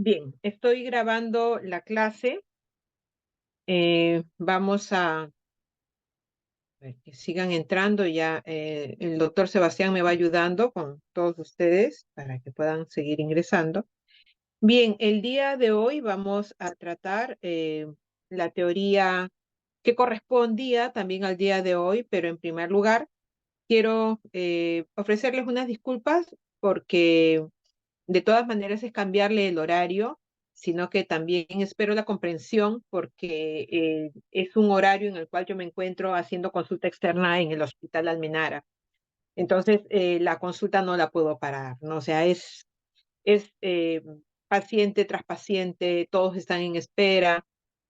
Bien, estoy grabando la clase. Vamos a ver que sigan entrando. Ya el doctor Sebastián me va ayudando con todos ustedes para que puedan seguir ingresando. Bien, el día de hoy vamos a tratar la teoría que correspondía también al día de hoy, pero en primer lugar quiero ofrecerles unas disculpas porque de todas maneras es cambiarle el horario, sino que también espero la comprensión porque es un horario en el cual yo me encuentro haciendo consulta externa en el Hospital Almenara. Entonces, la consulta no la puedo parar, ¿no? O sea, es paciente tras paciente, todos están en espera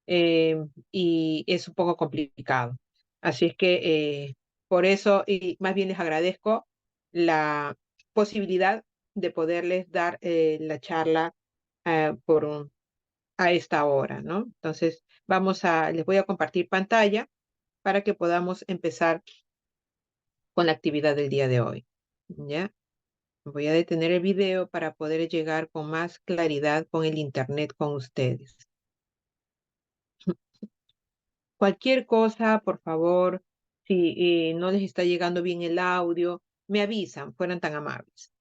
eh, y es un poco complicado. Así es que por eso, y más bien les agradezco la posibilidad de poderles dar la charla a esta hora, ¿no? Entonces, les voy a compartir pantalla para que podamos empezar con la actividad del día de hoy. ¿Ya? Voy a detener el video para poder llegar con más claridad con el internet con ustedes. Cualquier cosa, por favor, si no les está llegando bien el audio, me avisan, fueran tan amables.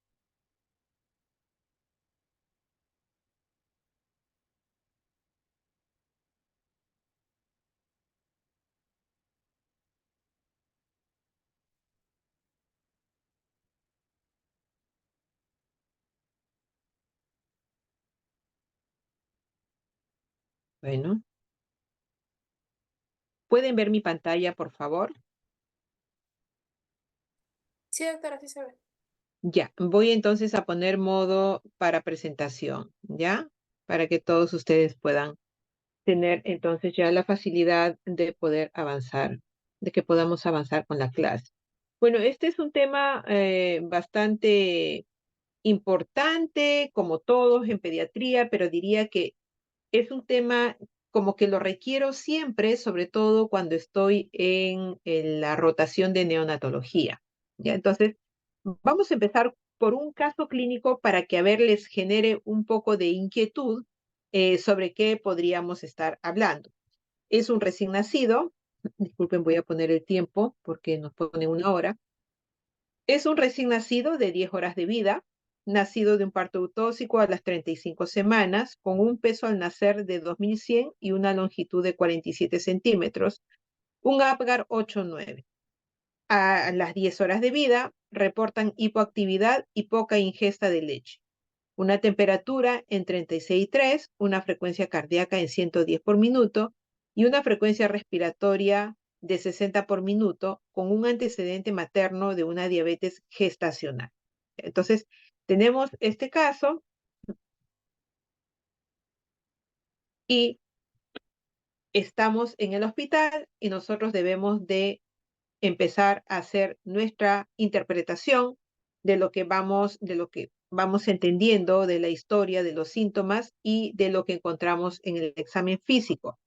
Bueno, ¿pueden ver mi pantalla, por favor? Sí, doctora, sí se ve. Ya, voy entonces a poner modo para presentación, ¿ya? Para que todos ustedes puedan tener entonces ya la facilidad de poder avanzar, de que podamos avanzar con la clase. Bueno, este es un tema bastante importante, como todos en pediatría, pero diría que es un tema como que lo requiero siempre, sobre todo cuando estoy en la rotación de neonatología. ¿Ya? Entonces, vamos a empezar por un caso clínico para que a ver les genere un poco de inquietud sobre qué podríamos estar hablando. Es un recién nacido, disculpen, voy a poner el tiempo porque nos pone una hora. Es un recién nacido de 10 horas de vida, nacido de un parto autóxico a las 35 semanas, con un peso al nacer de 2100 y una longitud de 47 centímetros, un Apgar 8-9. A las 10 horas de vida reportan hipoactividad y poca ingesta de leche. Una temperatura en 36,3, una frecuencia cardíaca en 110 por minuto y una frecuencia respiratoria de 60 por minuto con un antecedente materno de una diabetes gestacional. Entonces, tenemos este caso y estamos en el hospital y nosotros debemos de empezar a hacer nuestra interpretación de lo que vamos entendiendo de la historia, de los síntomas y de lo que encontramos en el examen físico,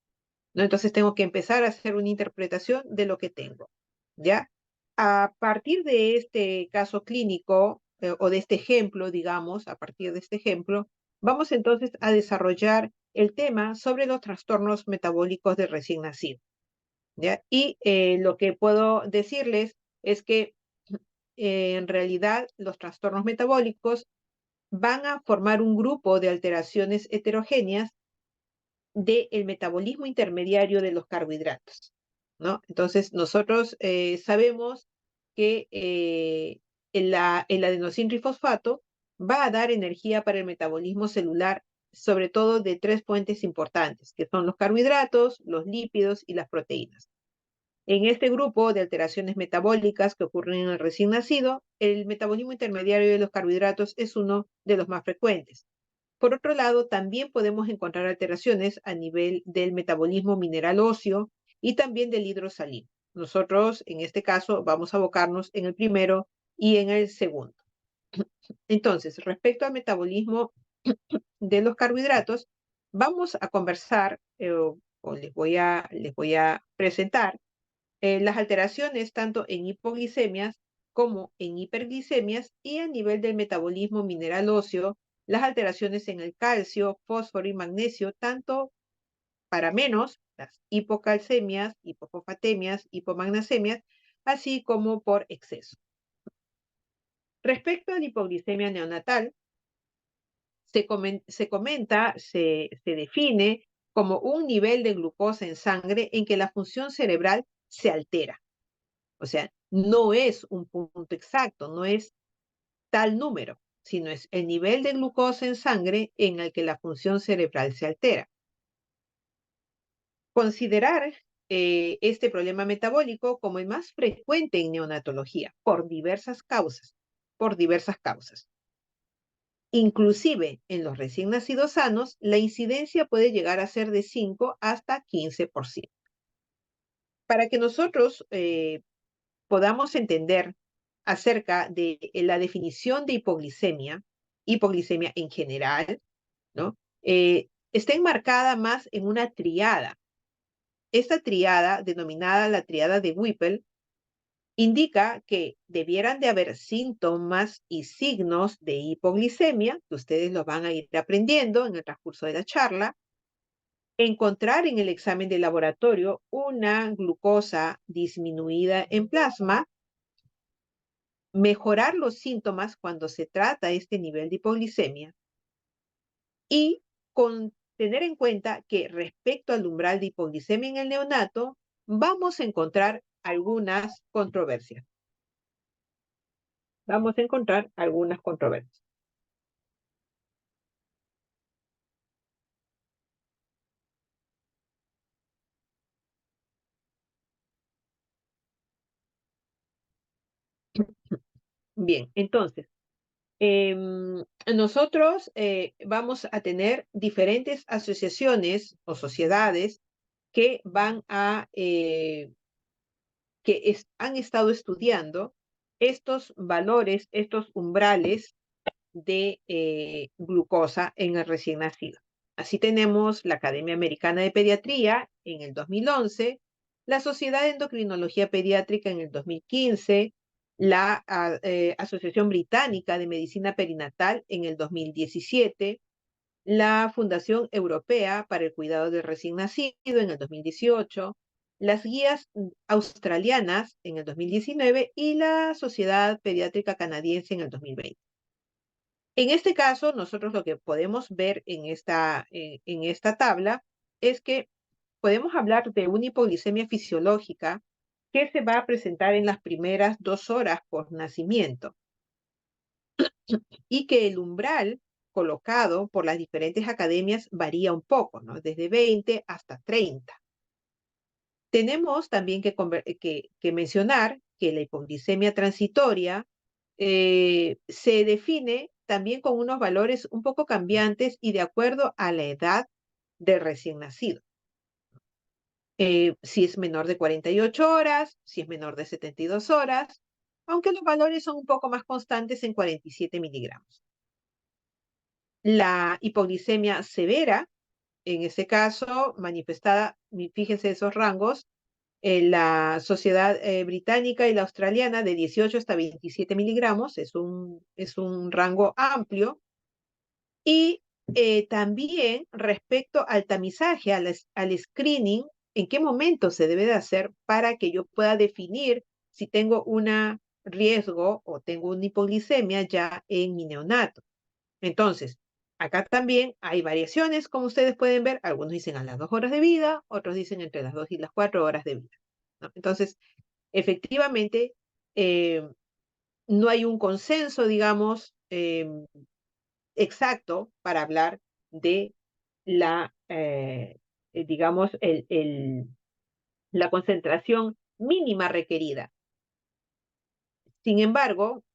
¿no? Entonces tengo que empezar a hacer una interpretación de lo que tengo, ¿ya? A partir de este caso clínico o de este ejemplo, digamos, a partir de este ejemplo, vamos entonces a desarrollar el tema sobre los trastornos metabólicos de recién nacido. ¿Ya? Y lo que puedo decirles es que en realidad los trastornos metabólicos van a formar un grupo de alteraciones heterogéneas del metabolismo intermediario de los carbohidratos, ¿no? Entonces, nosotros sabemos que el adenosín-trifosfato va a dar energía para el metabolismo celular, sobre todo de tres fuentes importantes, que son los carbohidratos, los lípidos y las proteínas. En este grupo de alteraciones metabólicas que ocurren en el recién nacido, el metabolismo intermediario de los carbohidratos es uno de los más frecuentes. Por otro lado, también podemos encontrar alteraciones a nivel del metabolismo mineral óseo y también del hidrosalino. Nosotros, en este caso, vamos a abocarnos en el primero y en el segundo. Entonces, respecto al metabolismo de los carbohidratos, vamos a conversar o les voy a presentar las alteraciones tanto en hipoglicemias como en hiperglicemias y a nivel del metabolismo mineral óseo, las alteraciones en el calcio, fósforo y magnesio, tanto para menos, las hipocalcemias, hipofosfatemias, hipomagnesemias, así como por exceso. Respecto a la hipoglicemia neonatal, se define como un nivel de glucosa en sangre en que la función cerebral se altera. O sea, no es un punto exacto, no es tal número, sino es el nivel de glucosa en sangre en el que la función cerebral se altera. Considerar este problema metabólico como el más frecuente en neonatología por diversas causas, Inclusive en los recién nacidos sanos, la incidencia puede llegar a ser de 5 hasta 15%. Para que nosotros podamos entender acerca de la definición de hipoglicemia en general, ¿no? Está enmarcada más en una triada. Esta triada, denominada la triada de Whipple, indica que debieran de haber síntomas y signos de hipoglicemia, que ustedes los van a ir aprendiendo en el transcurso de la charla, encontrar en el examen de laboratorio una glucosa disminuida en plasma, mejorar los síntomas cuando se trata este nivel de hipoglicemia y tener en cuenta que respecto al umbral de hipoglicemia en el neonato, vamos a encontrar algunas controversias. Bien, entonces, nosotros vamos a tener diferentes asociaciones o sociedades que han estado estudiando estos valores, estos umbrales de glucosa en el recién nacido. Así tenemos la Academia Americana de Pediatría en el 2011, la Sociedad de Endocrinología Pediátrica en el 2015, la Asociación Británica de Medicina Perinatal en el 2017, la Fundación Europea para el Cuidado del Recién Nacido en el 2018, las guías australianas en el 2019 y la Sociedad Pediátrica Canadiense en el 2020. En este caso, nosotros lo que podemos ver en esta tabla es que podemos hablar de una hipoglicemia fisiológica que se va a presentar en las primeras 2 horas por nacimiento y que el umbral colocado por las diferentes academias varía un poco, ¿no? Desde 20 hasta 30. Tenemos también que mencionar que la hipoglicemia transitoria se define también con unos valores un poco cambiantes y de acuerdo a la edad del recién nacido. Si es menor de 48 horas, si es menor de 72 horas, aunque los valores son un poco más constantes en 47 miligramos. La hipoglicemia severa, en ese caso, manifestada, fíjense esos rangos, la Sociedad Británica y la Australiana de 18 hasta 27 miligramos, es un rango amplio. Y también respecto al tamizaje, al screening, ¿en qué momento se debe de hacer para que yo pueda definir si tengo un riesgo o tengo una hipoglicemia ya en mi neonato? Entonces, acá también hay variaciones, como ustedes pueden ver. Algunos dicen a las 2 horas de vida, otros dicen entre las 2 y las 4 horas de vida, ¿no? Entonces, efectivamente, no hay un consenso, digamos, exacto para hablar de digamos, la concentración mínima requerida. Sin embargo,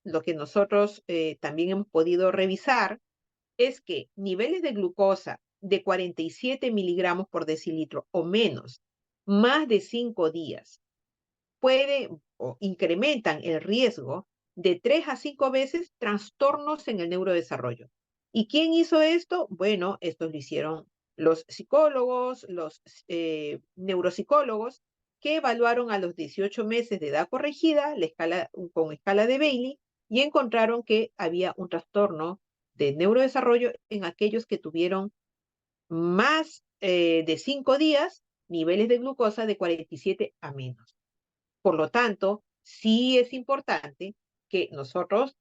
lo que nosotros también hemos podido revisar es que niveles de glucosa de 47 miligramos por decilitro o menos, más de 5 días, o incrementan el riesgo de 3 a 5 veces trastornos en el neurodesarrollo. ¿Y quién hizo esto? Bueno, esto lo hicieron los psicólogos, los neuropsicólogos, que evaluaron a los 18 meses de edad corregida con escala de Bailey y encontraron que había un trastorno de neurodesarrollo en aquellos que tuvieron más de 5 días niveles de glucosa de 47 a menos. Por lo tanto, sí es importante que nosotros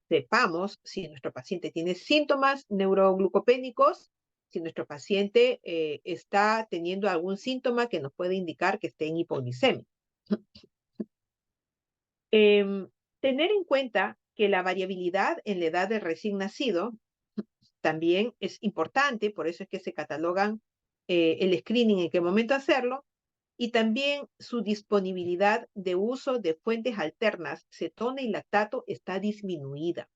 sepamos si nuestro paciente tiene síntomas neuroglucopénicos, si nuestro paciente está teniendo algún síntoma que nos puede indicar que esté en hipoglicemia. Tener en cuenta que la variabilidad en la edad del recién nacido también es importante, por eso es que se catalogan el screening, en qué momento hacerlo, y también su disponibilidad de uso de fuentes alternas, cetona y lactato, está disminuida.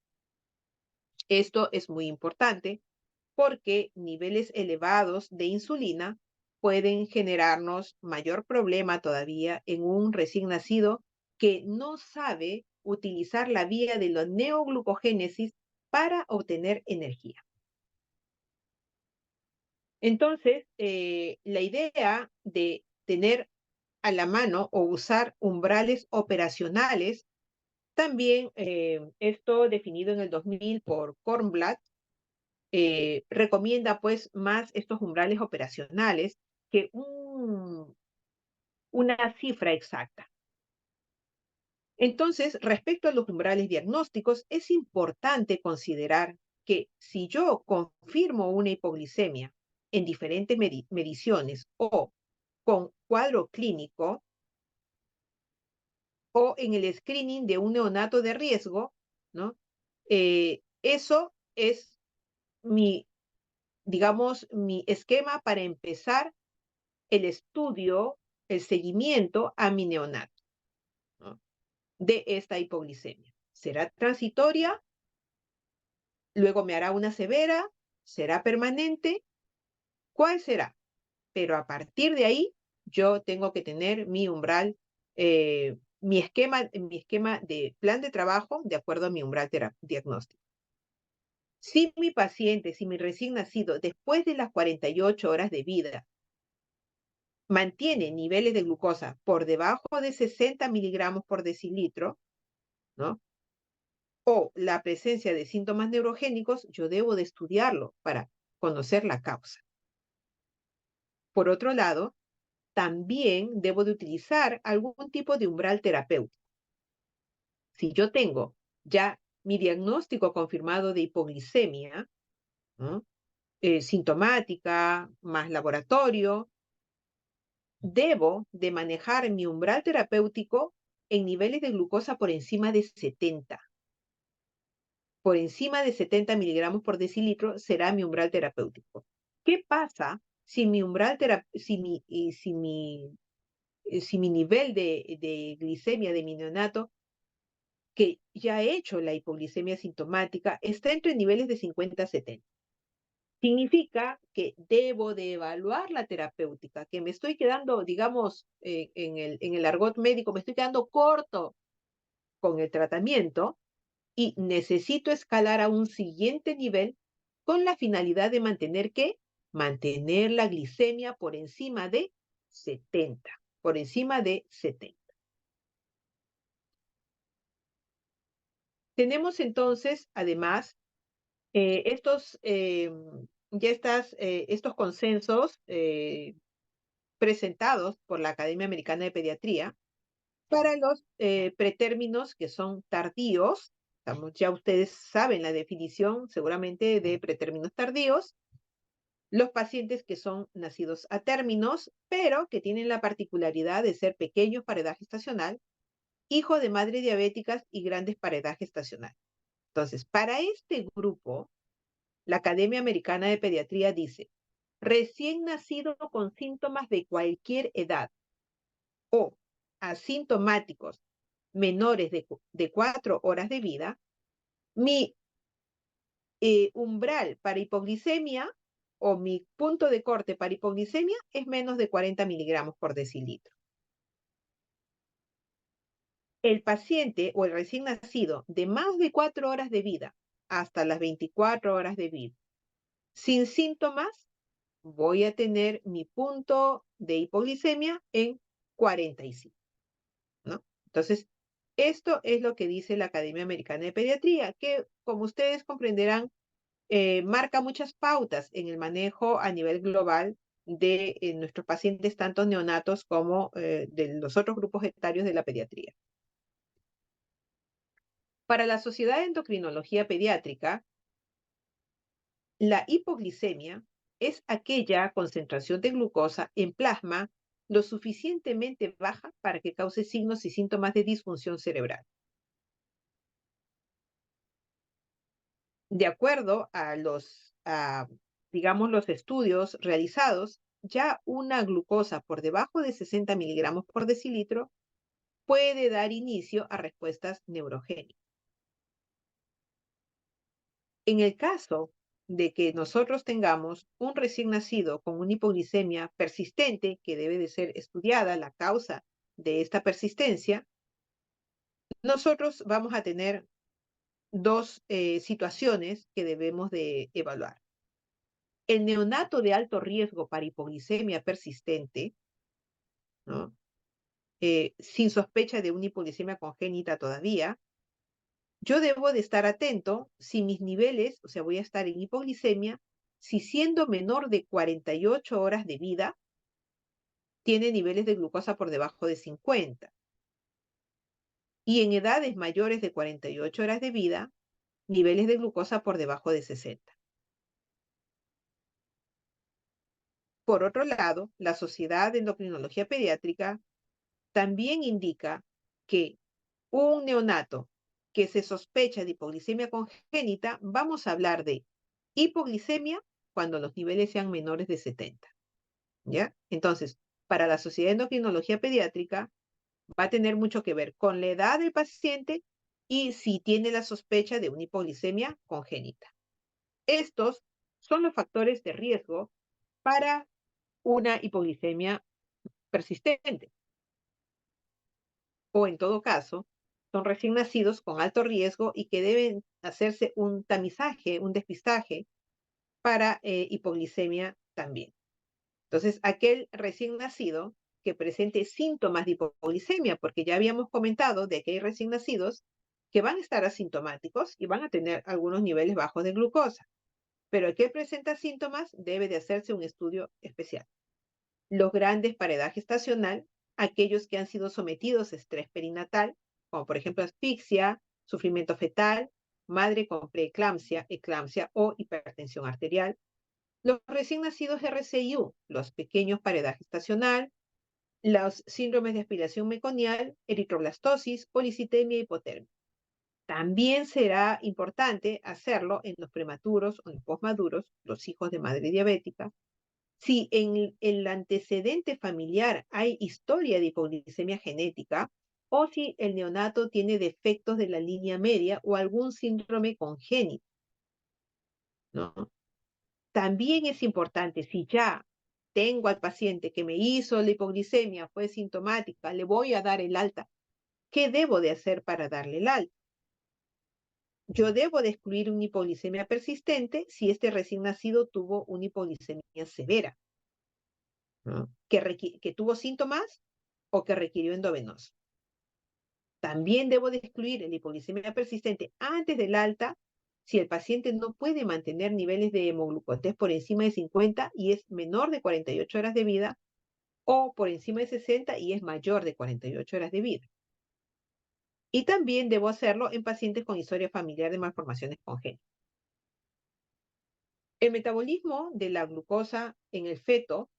Esto es muy importante porque niveles elevados de insulina pueden generarnos mayor problema todavía en un recién nacido que no sabe utilizar la vía de la neoglucogénesis para obtener energía. Entonces, la idea de tener a la mano o usar umbrales operacionales, también esto definido en el 2000 por Kornblatt, recomienda pues más estos umbrales operacionales que una cifra exacta. Entonces, respecto a los umbrales diagnósticos, es importante considerar que si yo confirmo una hipoglicemia en diferentes mediciones o con cuadro clínico o en el screening de un neonato de riesgo, ¿no? Eso es digamos, mi esquema para empezar el estudio, el seguimiento a mi neonato, ¿no? De esta hipoglicemia. ¿Será transitoria? Luego me hará una severa, será permanente, ¿cuál será? Pero a partir de ahí, yo tengo que tener mi umbral, mi esquema de plan de trabajo de acuerdo a mi umbral diagnóstico. Si mi paciente, si mi recién nacido, después de las 48 horas de vida, mantiene niveles de glucosa por debajo de 60 miligramos por decilitro, ¿no? O la presencia de síntomas neurogénicos, yo debo de estudiarlo para conocer la causa. Por otro lado, también debo de utilizar algún tipo de umbral terapéutico. Si yo tengo ya mi diagnóstico confirmado de hipoglicemia, ¿no? Sintomática, más laboratorio, debo de manejar mi umbral terapéutico en niveles de glucosa por encima de 70. Por encima de 70 miligramos por decilitro será mi umbral terapéutico. ¿Qué pasa si mi umbral si mi nivel de glicemia de mi neonato, que ya ha hecho la hipoglicemia sintomática, está entre niveles de 50 a 70? Significa que debo de evaluar la terapéutica, que me estoy quedando, digamos, en el argot médico, me estoy quedando corto con el tratamiento y necesito escalar a un siguiente nivel con la finalidad de mantener ¿qué? Mantener la glicemia por encima de 70, por encima de 70. Tenemos entonces, además, estos consensos presentados por la Academia Americana de Pediatría para los pretérminos que son tardíos. Ya ustedes saben la definición seguramente de pretérminos tardíos. Los pacientes que son nacidos a términos, pero que tienen la particularidad de ser pequeños para edad gestacional, hijos de madres diabéticas y grandes para edad gestacional. Entonces, para este grupo, la Academia Americana de Pediatría dice, recién nacido con síntomas de cualquier edad o asintomáticos menores de 4 horas de vida, mi umbral para hipoglicemia o mi punto de corte para hipoglicemia es menos de 40 miligramos por decilitro. El paciente o el recién nacido de más de 4 horas de vida hasta las 24 horas de vida, sin síntomas, voy a tener mi punto de hipoglicemia en 45, ¿no? Entonces, esto es lo que dice la Academia Americana de Pediatría, que como ustedes comprenderán, marca muchas pautas en el manejo a nivel global de nuestros pacientes, tanto neonatos como de los otros grupos etarios de la pediatría. Para la Sociedad de Endocrinología Pediátrica, la hipoglicemia es aquella concentración de glucosa en plasma lo suficientemente baja para que cause signos y síntomas de disfunción cerebral. De acuerdo a digamos, los estudios realizados, ya una glucosa por debajo de 60 miligramos por decilitro puede dar inicio a respuestas neurogénicas. En el caso de que nosotros tengamos un recién nacido con una hipoglicemia persistente, que debe de ser estudiada la causa de esta persistencia, nosotros vamos a tener dos situaciones que debemos de evaluar. El neonato de alto riesgo para hipoglicemia persistente, ¿no? Sin sospecha de una hipoglicemia congénita todavía, yo debo de estar atento si mis niveles, o sea, voy a estar en hipoglicemia, si siendo menor de 48 horas de vida, tiene niveles de glucosa por debajo de 50. Y en edades mayores de 48 horas de vida, niveles de glucosa por debajo de 60. Por otro lado, la Sociedad de Endocrinología Pediátrica también indica que un neonato que se sospecha de hipoglicemia congénita, vamos a hablar de hipoglicemia cuando los niveles sean menores de 70. ¿Ya? Entonces, para la Sociedad de Endocrinología Pediátrica va a tener mucho que ver con la edad del paciente y si tiene la sospecha de una hipoglicemia congénita. Estos son los factores de riesgo para una hipoglicemia persistente. O en todo caso, son recién nacidos con alto riesgo y que deben hacerse un tamizaje, un despistaje para hipoglicemia también. Entonces, aquel recién nacido que presente síntomas de hipoglicemia, porque ya habíamos comentado de que hay recién nacidos que van a estar asintomáticos y van a tener algunos niveles bajos de glucosa, pero el que presenta síntomas debe de hacerse un estudio especial. Los grandes para edad gestacional, aquellos que han sido sometidos a estrés perinatal, como por ejemplo asfixia, sufrimiento fetal, madre con preeclampsia, eclampsia o hipertensión arterial. Los recién nacidos RCIU, los pequeños para edad gestacional, los síndromes de aspiración meconial, eritroblastosis, policitemia y hipotermia. También será importante hacerlo en los prematuros o en los posmaduros, los hijos de madre diabética. Si en el antecedente familiar hay historia de hipoglicemia genética o si el neonato tiene defectos de la línea media o algún síndrome congénito, ¿no? También es importante, si ya tengo al paciente que me hizo la hipoglicemia, fue sintomática, le voy a dar el alta, ¿qué debo de hacer para darle el alta? Yo debo de excluir una hipoglicemia persistente si este recién nacido tuvo una hipoglicemia severa, ¿no? que tuvo síntomas o que requirió endovenoso. También debo de excluir la hipoglicemia persistente antes del alta si el paciente no puede mantener niveles de hemoglucotés por encima de 50 y es menor de 48 horas de vida, o por encima de 60 y es mayor de 48 horas de vida. Y también debo hacerlo en pacientes con historia familiar de malformaciones congénitas. El metabolismo de la glucosa en el feto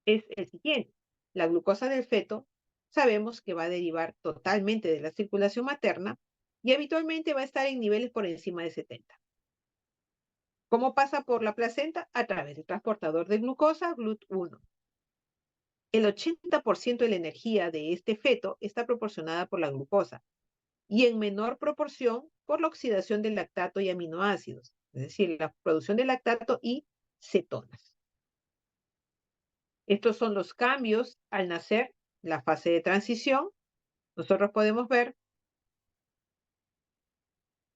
es el siguiente. La glucosa del feto sabemos que va a derivar totalmente de la circulación materna y habitualmente va a estar en niveles por encima de 70. ¿Cómo pasa por la placenta? A través del transportador de glucosa, GLUT1. El 80% de la energía de este feto está proporcionada por la glucosa y en menor proporción por la oxidación del lactato y aminoácidos, es decir, la producción de lactato y cetonas. Estos son los cambios al nacer, la fase de transición. Nosotros podemos ver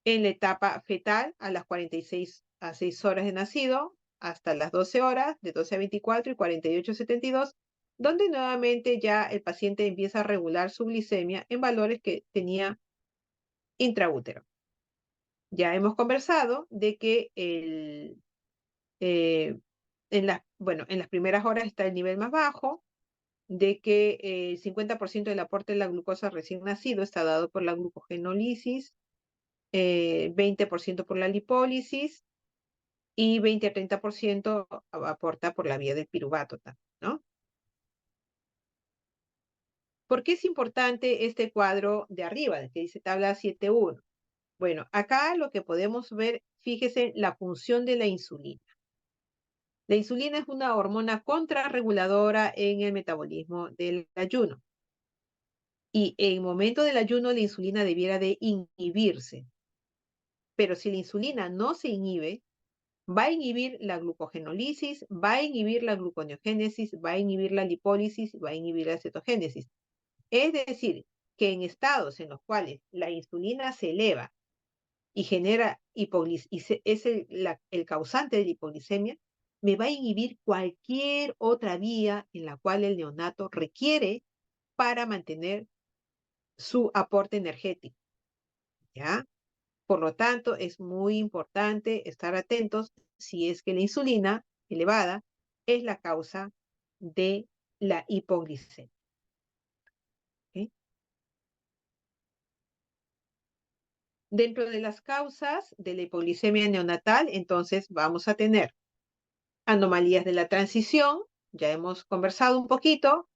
en la etapa fetal a las 46 a 6 horas de nacido, hasta las 12 horas, de 12 a 24 y 48 a 72, donde nuevamente ya el paciente empieza a regular su glicemia en valores que tenía intraútero. Ya hemos conversado de que en las primeras horas está el nivel más bajo, de que el 50% del aporte de la glucosa recién nacido está dado por la glucogenólisis, 20% por la lipólisis y 20 a 30% aporta por la vía del piruvato, ¿no? ¿Por qué es importante este cuadro de arriba, que dice tabla 7.1? Bueno, acá lo que podemos ver, fíjese, la función de la insulina. La insulina es una hormona contrarreguladora en el metabolismo del ayuno. Y en el momento del ayuno la insulina debiera de inhibirse. Pero si la insulina no se inhibe, va a inhibir la glucogenólisis, va a inhibir la gluconeogénesis, va a inhibir la lipólisis, va a inhibir la cetogénesis. Es decir, que en estados en los cuales la insulina se eleva y genera hipoglicemia, y es el causante de la hipoglicemia, me va a inhibir cualquier otra vía en la cual el neonato requiere para mantener su aporte energético, ¿ya? Por lo tanto, es muy importante estar atentos si es que la insulina elevada es la causa de la hipoglicemia. ¿Ok? Dentro de las causas de la hipoglicemia neonatal, entonces vamos a tener anomalías de la transición, ya hemos conversado un poquito,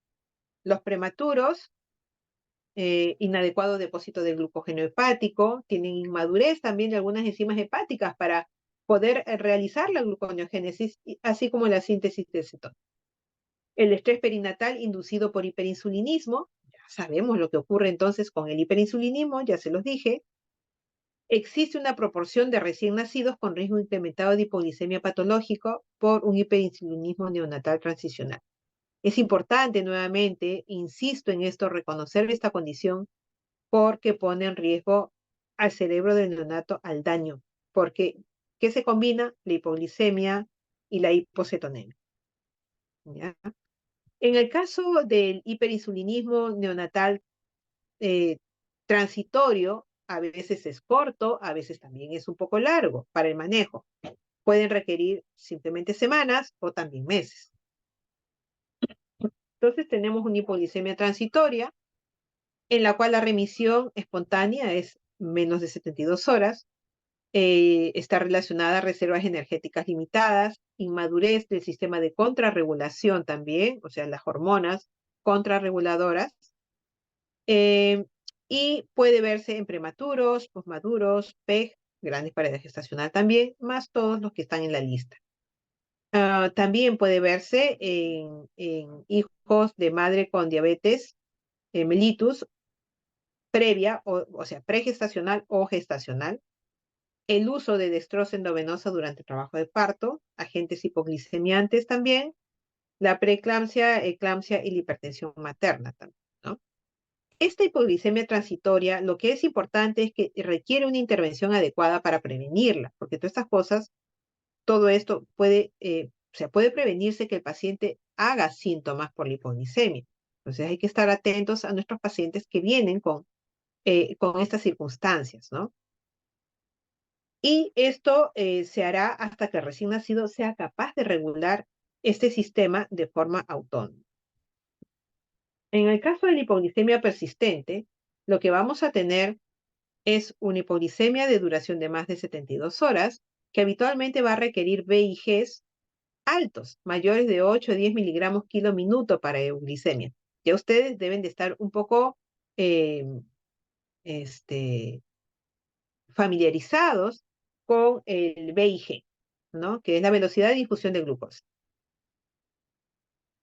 los prematuros, inadecuado depósito del glucógeno hepático, tienen inmadurez también de algunas enzimas hepáticas para poder realizar la gluconeogénesis, así como la síntesis de cetona. El estrés perinatal inducido por hiperinsulinismo, ya sabemos lo que ocurre entonces con el hiperinsulinismo, ya se los dije. Existe una proporción de recién nacidos con riesgo incrementado de hipoglicemia patológico por un hiperinsulinismo neonatal transicional. Es importante nuevamente, insisto en esto, reconocer esta condición porque pone en riesgo al cerebro del neonato al daño, porque ¿qué se combina? La hipoglicemia y la hipocetonemia. ¿Ya? En el caso del hiperinsulinismo neonatal eh, transitorio, a veces es corto, a veces también es un poco largo para el manejo. Pueden requerir simplemente semanas o también meses. Entonces tenemos una hipoglicemia transitoria en la cual la remisión espontánea es menos de 72 horas, está relacionada a reservas energéticas limitadas, inmadurez del sistema de contrarregulación también, o sea, las hormonas contrarreguladoras, eh, y puede verse en prematuros, posmaduros, PEG, grandes paredes gestacional también, más todos los que están en la lista. También puede verse en hijos de madre con diabetes mellitus previa, o sea, pregestacional o gestacional, el uso de dextrosa endovenosa durante el trabajo de parto, agentes hipoglicemiantes también, la preeclampsia, eclampsia y la hipertensión materna también, ¿no? Esta hipoglicemia transitoria, lo que es importante es que requiere una intervención adecuada para prevenirla, porque todas estas cosas, todo esto puede, o sea, puede prevenirse que el paciente haga síntomas por la hipoglicemia. Entonces hay que estar atentos a nuestros pacientes que vienen con estas circunstancias, ¿no? Y esto se hará hasta que el recién nacido sea capaz de regular este sistema de forma autónoma. En el caso de la hipoglicemia persistente, lo que vamos a tener es una hipoglicemia de duración de más de 72 horas, que habitualmente va a requerir VIGs altos, mayores de 8 a 10 miligramos kilo minuto para euglicemia. Ya ustedes deben de estar un poco eh, este, familiarizados con el VIG, ¿no? Que es la velocidad de difusión de glucosa.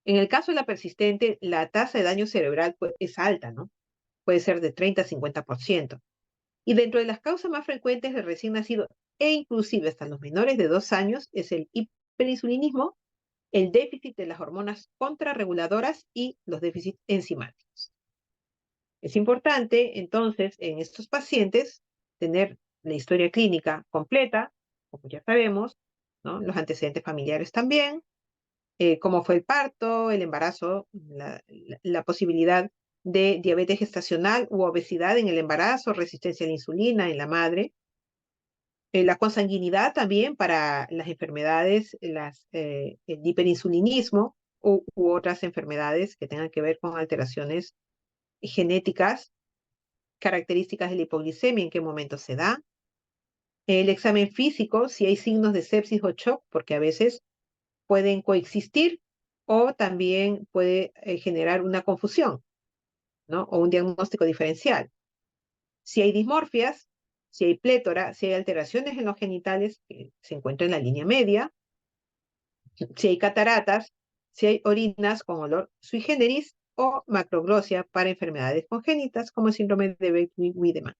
En el caso de la persistente, la tasa de daño cerebral es alta, ¿no? Puede ser de 30 a 50%. Y dentro de las causas más frecuentes de recién nacido e inclusive hasta los menores de 2 años es el hiperinsulinismo, el déficit de las hormonas contrarreguladoras y los déficits enzimáticos. Es importante, entonces, en estos pacientes, tener la historia clínica completa, como ya sabemos, ¿no? Los antecedentes familiares también, cómo fue el parto, el embarazo, la posibilidad de diabetes gestacional u obesidad en el embarazo, resistencia a la insulina en la madre, La consanguinidad también para las enfermedades, el hiperinsulinismo u otras enfermedades que tengan que ver con alteraciones genéticas, características de la hipoglicemia, en qué momento se da. El examen físico, si hay signos de sepsis o shock, porque a veces pueden coexistir o también puede generar una confusión, ¿no? O un diagnóstico diferencial. Si hay dismorfias, si hay plétora, si hay alteraciones en los genitales, que se encuentra en la línea media, si hay cataratas, si hay orinas con olor sui generis o macroglossia para enfermedades congénitas como el síndrome de Beckley-Wiedemann.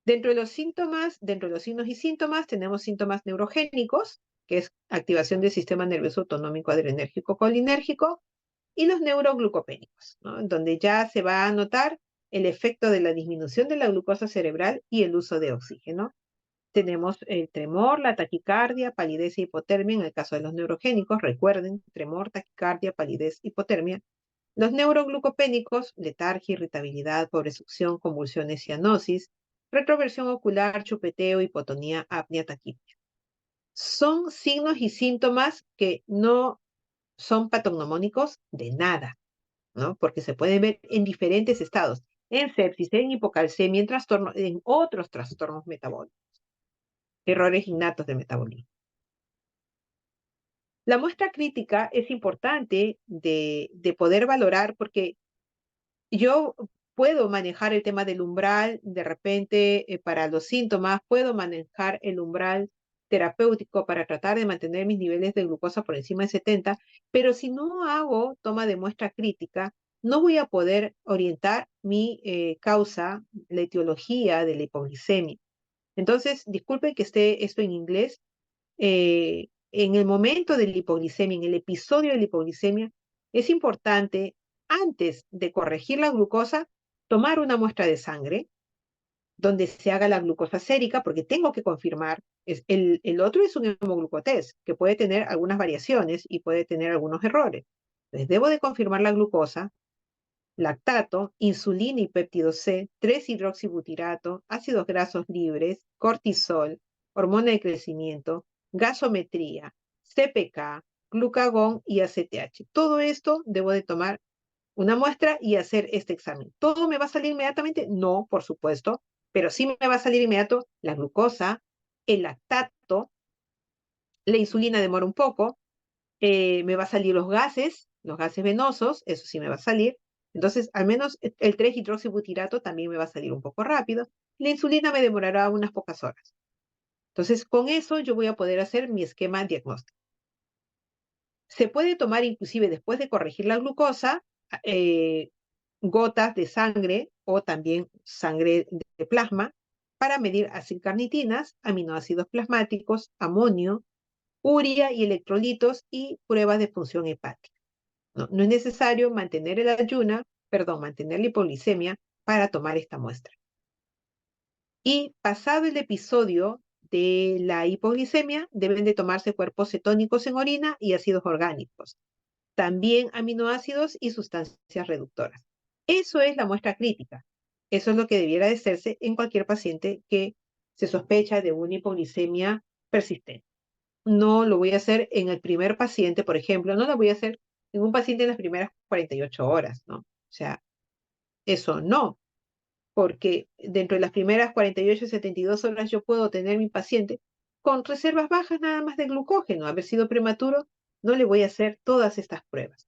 Dentro de los signos y síntomas, tenemos síntomas neurogénicos, que es activación del sistema nervioso autonómico adrenérgico colinérgico, y los neuroglucopénicos, ¿no? Donde ya se va a notar el efecto de la disminución de la glucosa cerebral y el uso de oxígeno. Tenemos el tremor, la taquicardia, palidez e hipotermia en el caso de los neurogénicos. Recuerden, tremor, taquicardia, palidez, hipotermia. Los neuroglucopénicos, letargia, irritabilidad, sobresucción, convulsiones, cianosis, retroversión ocular, chupeteo, hipotonía, apnea, taquipnea. Son signos y síntomas que no son patognomónicos de nada, ¿no? Porque se pueden ver en diferentes estados, en sepsis, en hipocalcemia, en otros trastornos metabólicos, errores innatos de metabolismo. La muestra crítica es importante de poder valorar porque yo puedo manejar el tema del umbral, de repente para los síntomas, puedo manejar el umbral terapéutico para tratar de mantener mis niveles de glucosa por encima de 70, pero si no hago toma de muestra crítica, no voy a poder orientar mi causa, la etiología de la hipoglicemia. Entonces, disculpen que esté esto en inglés, en el momento de la hipoglicemia, en el episodio de la hipoglicemia, es importante, antes de corregir la glucosa, tomar una muestra de sangre donde se haga la glucosa sérica, porque tengo que confirmar, el otro es un hemoglucotest, que puede tener algunas variaciones y puede tener algunos errores. Entonces, debo de confirmar la glucosa, lactato, insulina y péptido C, 3-hidroxibutirato, ácidos grasos libres, cortisol, hormona de crecimiento, gasometría, CPK, glucagón y ACTH. Todo esto debo de tomar una muestra y hacer este examen. ¿Todo me va a salir inmediatamente? No, por supuesto, pero sí me va a salir inmediato la glucosa, el lactato, la insulina demora un poco, me va a salir los gases venosos, eso sí me va a salir. Entonces, al menos el 3-hidroxibutirato también me va a salir un poco rápido. La insulina me demorará unas pocas horas. Entonces, con eso yo voy a poder hacer mi esquema diagnóstico. Se puede tomar inclusive después de corregir la glucosa, eh, gotas de sangre o también sangre de plasma para medir acilcarnitinas, aminoácidos plasmáticos, amonio, urea y electrolitos y pruebas de función hepática. No es necesario mantener el mantener la hipoglicemia para tomar esta muestra. Y pasado el episodio de la hipoglicemia, deben de tomarse cuerpos cetónicos en orina y ácidos orgánicos, también aminoácidos y sustancias reductoras. Eso es la muestra crítica. Eso es lo que debiera de hacerse en cualquier paciente que se sospecha de una hipoglicemia persistente. No lo voy a hacer en el primer paciente, por ejemplo, no lo voy a hacer en un paciente en las primeras 48 horas, ¿no? O sea, eso no, porque dentro de las primeras 48 72 horas yo puedo tener mi paciente con reservas bajas nada más de glucógeno, haber sido prematuro, no le voy a hacer todas estas pruebas.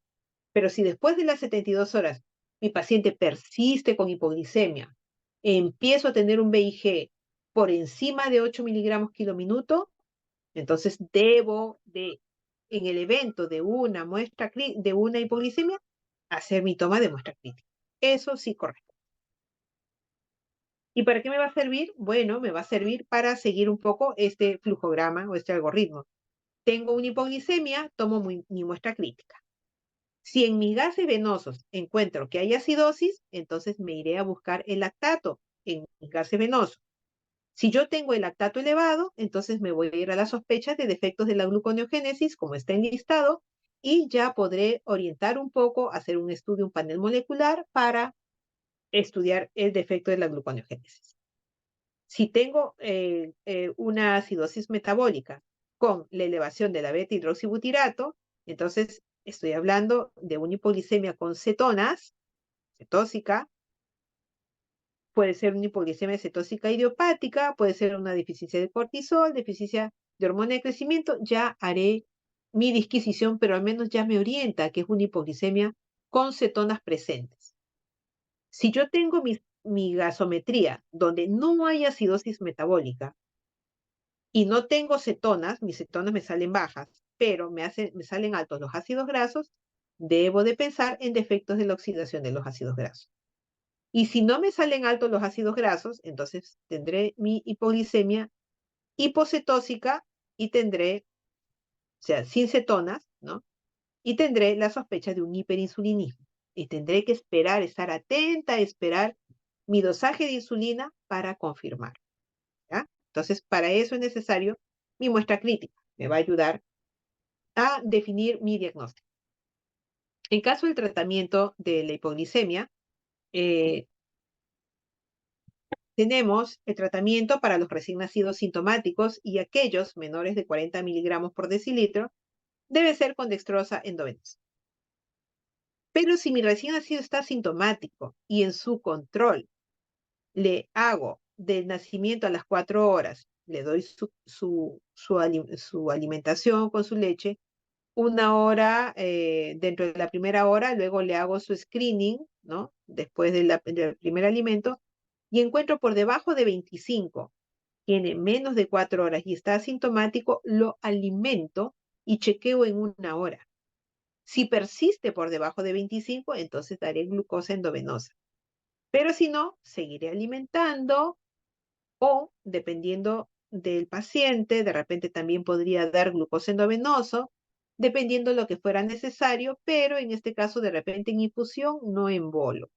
Pero si después de las 72 horas mi paciente persiste con hipoglicemia, empiezo a tener un VIG por encima de 8 miligramos kilominuto, entonces debo de, en el evento de una muestra de una hipoglicemia, hacer mi toma de muestra crítica. Eso sí correcto. ¿Y para qué me va a servir? Bueno, me va a servir para seguir un poco este flujograma o este algoritmo. Tengo una hipoglicemia, tomo mi muestra crítica. Si en mis gases venosos encuentro que hay acidosis, entonces me iré a buscar el lactato en mis gases venosos. Si yo tengo el lactato elevado, entonces me voy a ir a la sospecha de defectos de la gluconeogénesis, como está enlistado, y ya podré orientar un poco, hacer un estudio, un panel molecular para estudiar el defecto de la gluconeogénesis. Si tengo una acidosis metabólica con la elevación de la beta-hidroxibutirato, entonces estoy hablando de una hipoglicemia con cetonas, cetósica, puede ser una hipoglicemia cetósica idiopática, puede ser una deficiencia de cortisol, deficiencia de hormona de crecimiento, ya haré mi disquisición, pero al menos ya me orienta que es una hipoglicemia con cetonas presentes. Si yo tengo mi gasometría donde no hay acidosis metabólica y no tengo cetonas, mis cetonas me salen bajas, pero me salen altos los ácidos grasos, debo de pensar en defectos de la oxidación de los ácidos grasos. Y si no me salen altos los ácidos grasos, entonces tendré mi hipoglicemia hipocetósica y tendré, o sea, sin cetonas, ¿no? Y tendré la sospecha de un hiperinsulinismo. Y tendré que esperar, estar atenta a esperar mi dosaje de insulina para confirmar, ¿ya? Entonces, para eso es necesario mi muestra crítica. Me va a ayudar a definir mi diagnóstico. En caso del tratamiento de la hipoglicemia, eh, tenemos el tratamiento para los recién nacidos sintomáticos y aquellos menores de 40 miligramos por decilitro debe ser con dextrosa endovenosa. Pero si mi recién nacido está sintomático y en su control le hago del nacimiento a las 4 horas, le doy su alimentación con su leche, 1 hora dentro de la primera hora, luego le hago su screening, ¿no? Después del primer alimento, y encuentro por debajo de 25, tiene menos de 4 horas y está asintomático, lo alimento y chequeo en 1 hora. Si persiste por debajo de 25, entonces daré glucosa endovenosa. Pero si no, seguiré alimentando o, dependiendo del paciente, de repente también podría dar glucosa endovenoso, dependiendo de lo que fuera necesario, pero en este caso de repente en infusión, no en bolo.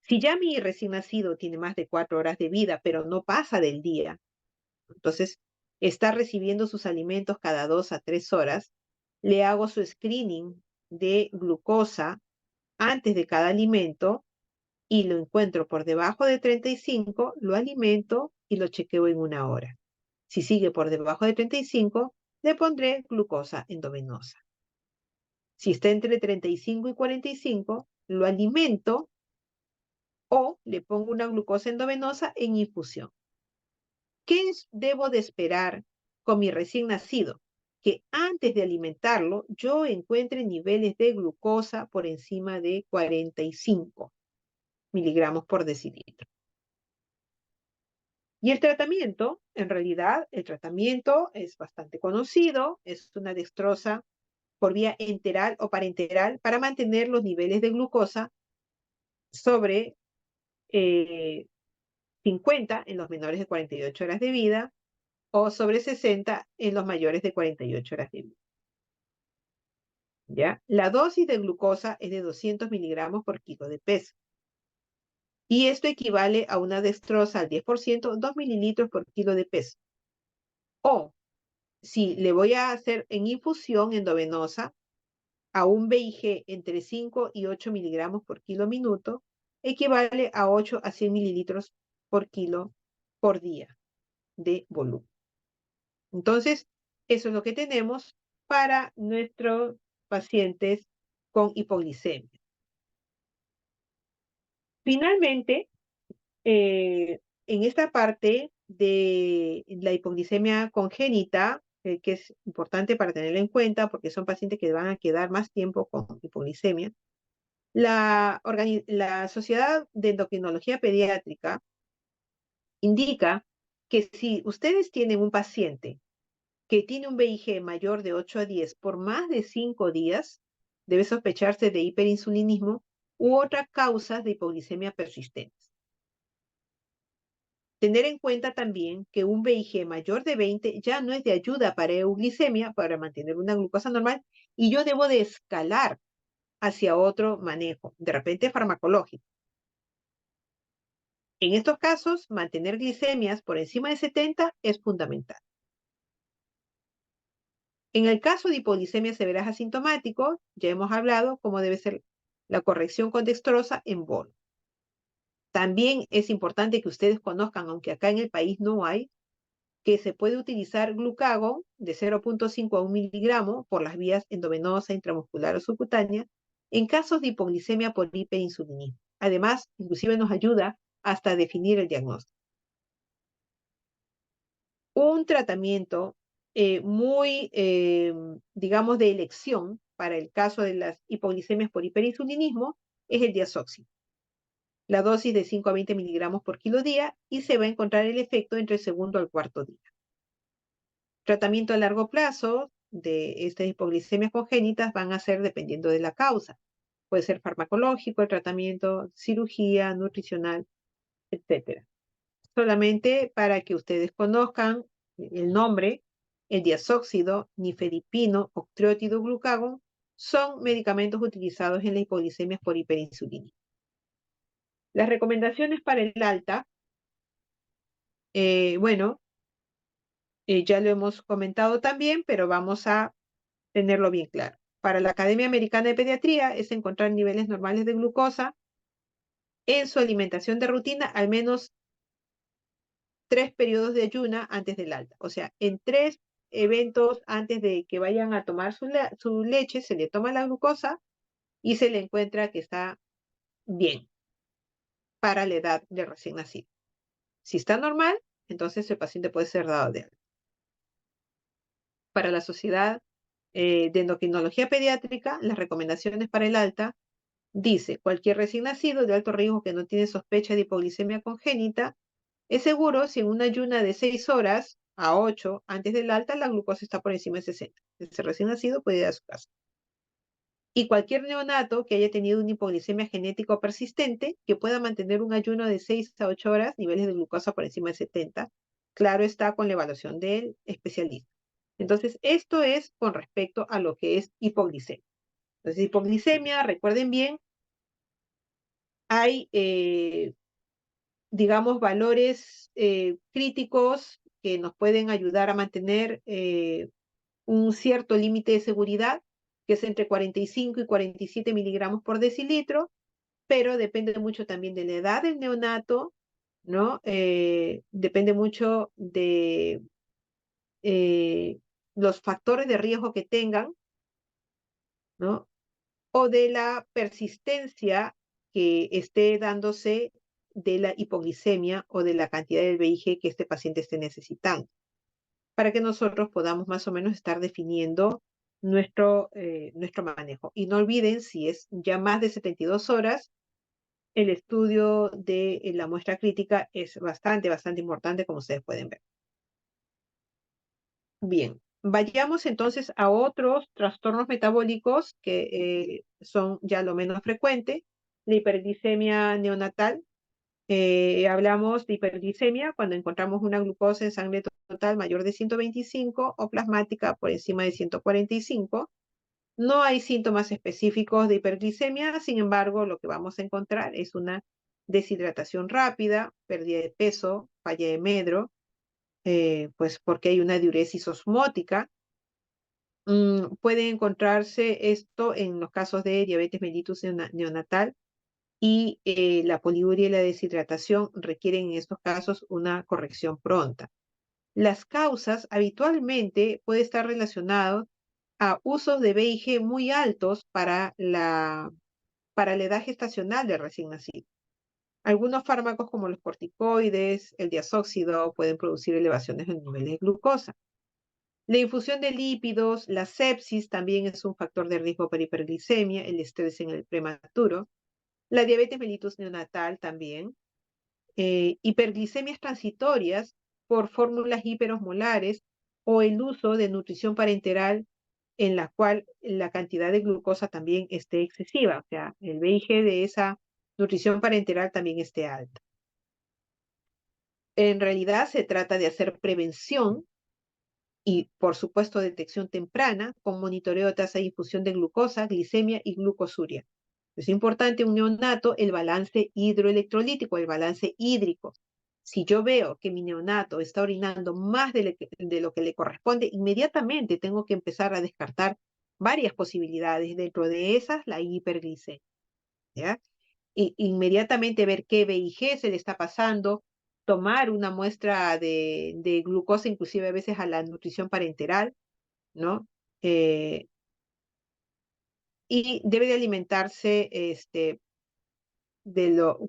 Si ya mi recién nacido tiene más de 4 horas de vida, pero no pasa del día, entonces está recibiendo sus alimentos cada 2 a 3 horas, le hago su screening de glucosa antes de cada alimento y lo encuentro por debajo de 35, lo alimento y lo chequeo en 1 hora. Si sigue por debajo de 35, le pondré glucosa endovenosa. Si está entre 35 y 45, lo alimento o le pongo una glucosa endovenosa en infusión. ¿Qué debo de esperar con mi recién nacido? Que antes de alimentarlo yo encuentre niveles de glucosa por encima de 45 miligramos por decilitro. Y el tratamiento, en realidad, el tratamiento es bastante conocido, es una dextrosa por vía enteral o parenteral para mantener los niveles de glucosa sobre 50 en los menores de 48 horas de vida o sobre 60 en los mayores de 48 horas de vida. ¿Ya? La dosis de glucosa es de 200 miligramos por kilo de peso. Y esto equivale a una dextrosa al 10%, 2 mililitros por kilo de peso. O si le voy a hacer en infusión endovenosa a un BIG entre 5 y 8 miligramos por kilo minuto, equivale a 8 a 100 mililitros por kilo por día de volumen. Entonces, eso es lo que tenemos para nuestros pacientes con hipoglicemia. Finalmente, en esta parte de la hipoglicemia congénita, que es importante para tenerla en cuenta porque son pacientes que van a quedar más tiempo con hipoglicemia, la Sociedad de Endocrinología Pediátrica indica que si ustedes tienen un paciente que tiene un BIG mayor de 8 a 10 por más de 5 días, debe sospecharse de hiperinsulinismo u otras causas de hipoglicemia persistentes. Tener en cuenta también que un BIG mayor de 20 ya no es de ayuda para euglicemia, para mantener una glucosa normal, y yo debo de escalar hacia otro manejo, de repente farmacológico. En estos casos, mantener glicemias por encima de 70 es fundamental. En el caso de hipoglicemia severa asintomático, ya hemos hablado cómo debe ser la corrección con dextrosa en bolo. También es importante que ustedes conozcan, aunque acá en el país no hay, que se puede utilizar glucagón de 0,5 a 1 miligramo por las vías endovenosa, intramuscular o subcutánea en casos de hipoglicemia por hiperinsulinismo. Además, inclusive nos ayuda hasta definir el diagnóstico. Un tratamiento muy, digamos, de elección para el caso de las hipoglicemias por hiperinsulinismo es el diazoxid. La dosis de 5 a 20 miligramos por kilo día y se va a encontrar el efecto entre el segundo al cuarto día. Tratamiento a largo plazo de estas hipoglicemias congénitas van a ser dependiendo de la causa. Puede ser farmacológico, el tratamiento, cirugía, nutricional, etc. Solamente para que ustedes conozcan el nombre, el diazóxido, nifedipino, octreótido glucagón, son medicamentos utilizados en la hipoglicemia por hiperinsulinismo. Las recomendaciones para el alta, bueno, ya lo hemos comentado también, pero vamos a tenerlo bien claro. Para la Academia Americana de Pediatría es encontrar niveles normales de glucosa en su alimentación de rutina al menos 3 periodos de ayuna antes del alta. O sea, en 3 eventos antes de que vayan a tomar su leche, se le toma la glucosa y se le encuentra que está bien para la edad del recién nacido. Si está normal, entonces el paciente puede ser dado de alta. Para la Sociedad de Endocrinología Pediátrica, las recomendaciones para el alta dice, cualquier recién nacido de alto riesgo que no tiene sospecha de hipoglicemia congénita, es seguro si en una ayuna de 6 horas a 8 antes del alta la glucosa está por encima de 60. Ese recién nacido puede ir a su casa. Y cualquier neonato que haya tenido una hipoglicemia genética o persistente, que pueda mantener un ayuno de 6 a 8 horas, niveles de glucosa por encima de 70, claro está con la evaluación del especialista. Entonces, esto es con respecto a lo que es hipoglicemia. Entonces, hipoglicemia, recuerden bien, hay, digamos, valores críticos que nos pueden ayudar a mantener un cierto límite de seguridad, que es entre 45 y 47 miligramos por decilitro, pero depende mucho también de la edad del neonato, ¿no? Depende mucho de los factores de riesgo que tengan, ¿no? O de la persistencia que esté dándose de la hipoglicemia o de la cantidad del VIG que este paciente esté necesitando, para que nosotros podamos más o menos estar definiendo nuestro manejo. Y no olviden, si es ya más de 72 horas, el estudio de la muestra crítica es bastante importante, como ustedes pueden ver. Bien, vayamos entonces a otros trastornos metabólicos que son ya lo menos frecuente, la hiperglicemia neonatal. Hablamos de hiperglicemia cuando encontramos una glucosa en sangre total mayor de 125 o plasmática por encima de 145. No hay síntomas específicos de hiperglicemia, sin embargo, lo que vamos a encontrar es una deshidratación rápida, pérdida de peso, falla de medro, pues porque hay una diuresis osmótica. Puede encontrarse esto en los casos de diabetes mellitus neonatal y la poliuria y la deshidratación requieren en estos casos una corrección pronta. Las causas habitualmente pueden estar relacionadas a usos de VIG muy altos para la edad gestacional del recién nacido. Algunos fármacos como los corticoides, el diazóxido, pueden producir elevaciones en niveles de glucosa. La infusión de lípidos, la sepsis también es un factor de riesgo para hiperglicemia, el estrés en el prematuro. La diabetes mellitus neonatal también. Hiperglicemias transitorias por fórmulas hiperosmolares o el uso de nutrición parenteral en la cual la cantidad de glucosa también esté excesiva, o sea, el VIG de esa nutrición parenteral también esté alta. En realidad se trata de hacer prevención y, por supuesto, detección temprana con monitoreo de tasa de infusión de glucosa, glicemia y glucosuria. Es importante un neonato el balance hidroelectrolítico, el balance hídrico. Si yo veo que mi neonato está orinando más de lo que le corresponde, inmediatamente tengo que empezar a descartar varias posibilidades, dentro de esas la hiperglicemia, ¿ya? inmediatamente ver qué B y G se le está pasando, tomar una muestra de glucosa, inclusive a veces a la nutrición parenteral, ¿no? Y debe de alimentarse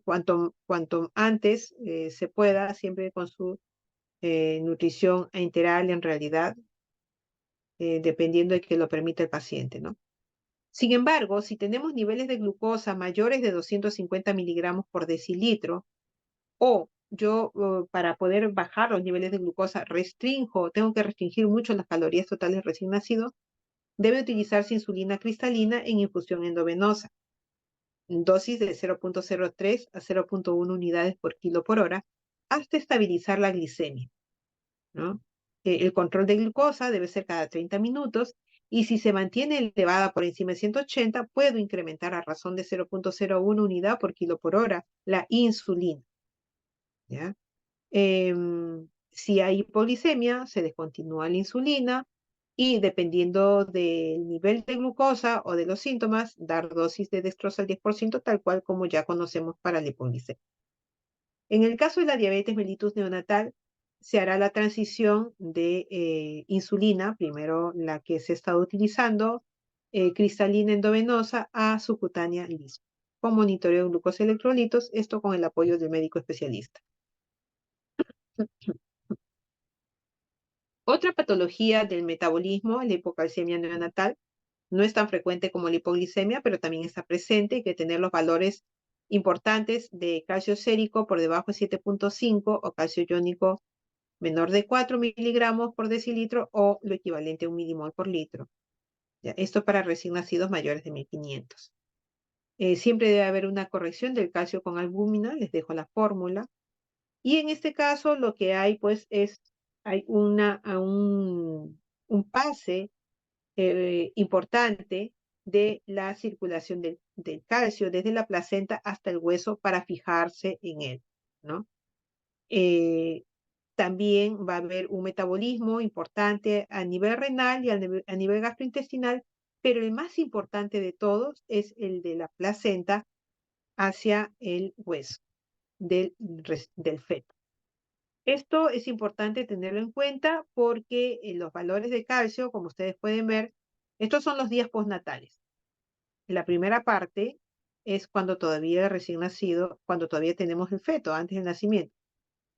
cuanto antes se pueda, siempre con su nutrición enteral en realidad, dependiendo de que lo permita el paciente, ¿no? Sin embargo, si tenemos niveles de glucosa mayores de 250 miligramos por decilitro, o yo para poder bajar los niveles de glucosa tengo que restringir mucho las calorías totales recién nacido, debe utilizarse insulina cristalina en infusión endovenosa, dosis de 0,03 a 0,1 unidades por kilo por hora, hasta estabilizar la glicemia, ¿no? El control de glucosa debe ser cada 30 minutos y si se mantiene elevada por encima de 180, puedo incrementar a razón de 0,01 unidad por kilo por hora la insulina, ¿ya? Si hay hipoglicemia, se descontinúa la insulina y dependiendo del nivel de glucosa o de los síntomas, dar dosis de dextrosa al 10%, tal cual como ya conocemos para la hipoglicemia. En el caso de la diabetes mellitus neonatal, se hará la transición de insulina, primero la que se ha estado utilizando, cristalina endovenosa a subcutánea lispa, con monitoreo de glucosa y electrolitos, esto con el apoyo del médico especialista. Otra patología del metabolismo, la hipocalcemia neonatal, no es tan frecuente como la hipoglicemia, pero también está presente. Hay que tener los valores importantes de calcio sérico por debajo de 7,5 o calcio iónico menor de 4 miligramos por decilitro o lo equivalente a 1 milimol por litro. ¿Ya? Esto para recién nacidos mayores de 1500. Siempre debe haber una corrección del calcio con albúmina, les dejo la fórmula. Y en este caso lo que hay pues hay un pase importante de la circulación del calcio desde la placenta hasta el hueso para fijarse en él, ¿no? Eh, También va a haber un metabolismo importante a nivel renal y a nivel gastrointestinal, pero el más importante de todos es el de la placenta hacia el hueso del feto. Esto es importante tenerlo en cuenta porque los valores de calcio, como ustedes pueden ver, estos son los días postnatales. La primera parte es cuando todavía recién nacido, cuando todavía tenemos el feto, antes del nacimiento.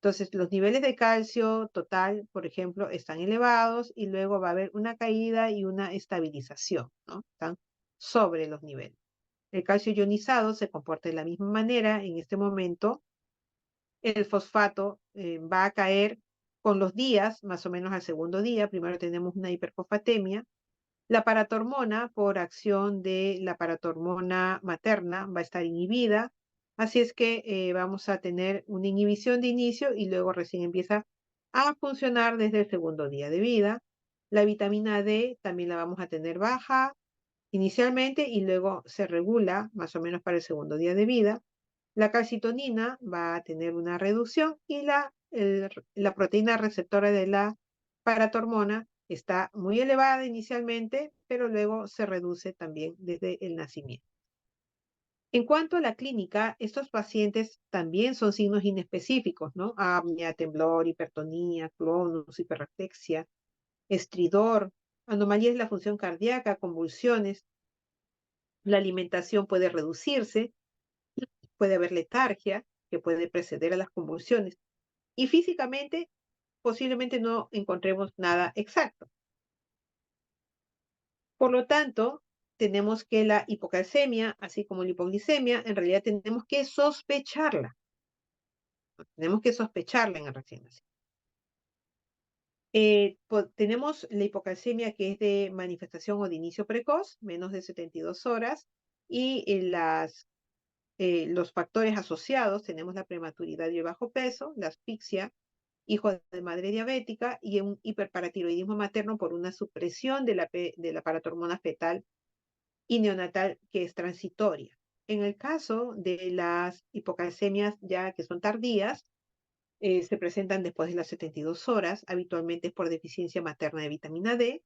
Entonces, los niveles de calcio total, por ejemplo, están elevados y luego va a haber una caída y una estabilización, ¿no? Están sobre los niveles. El calcio ionizado se comporta de la misma manera en este momento. El fosfato va a caer con los días, más o menos al segundo día. Primero tenemos una hiperfosfatemia. La paratormona, por acción de la paratormona materna, va a estar inhibida. Así es que vamos a tener una inhibición de inicio y luego recién empieza a funcionar desde el segundo día de vida. La vitamina D también la vamos a tener baja inicialmente y luego se regula más o menos para el segundo día de vida. La calcitonina va a tener una reducción y la proteína receptora de la paratormona está muy elevada inicialmente, pero luego se reduce también desde el nacimiento. En cuanto a la clínica, estos pacientes también son signos inespecíficos, ¿no? Apnea, temblor, hipertonía, clonus, hiperreflexia, estridor, anomalías de la función cardíaca, convulsiones. La alimentación puede reducirse, puede haber letargia, que puede preceder a las convulsiones. Y físicamente, posiblemente no encontremos nada exacto. Por lo tanto, tenemos que la hipocalcemia, así como la hipoglicemia, en realidad tenemos que sospecharla. Tenemos que sospecharla en el recién nacido. Tenemos la hipocalcemia que es de manifestación o de inicio precoz, menos de 72 horas, y los factores asociados, tenemos la prematuridad y el bajo peso, la asfixia, hijo de madre diabética y un hiperparatiroidismo materno por una supresión de la paratormona fetal y neonatal que es transitoria. En el caso de las hipocalcemias ya que son tardías, se presentan después de las 72 horas, habitualmente es por deficiencia materna de vitamina D.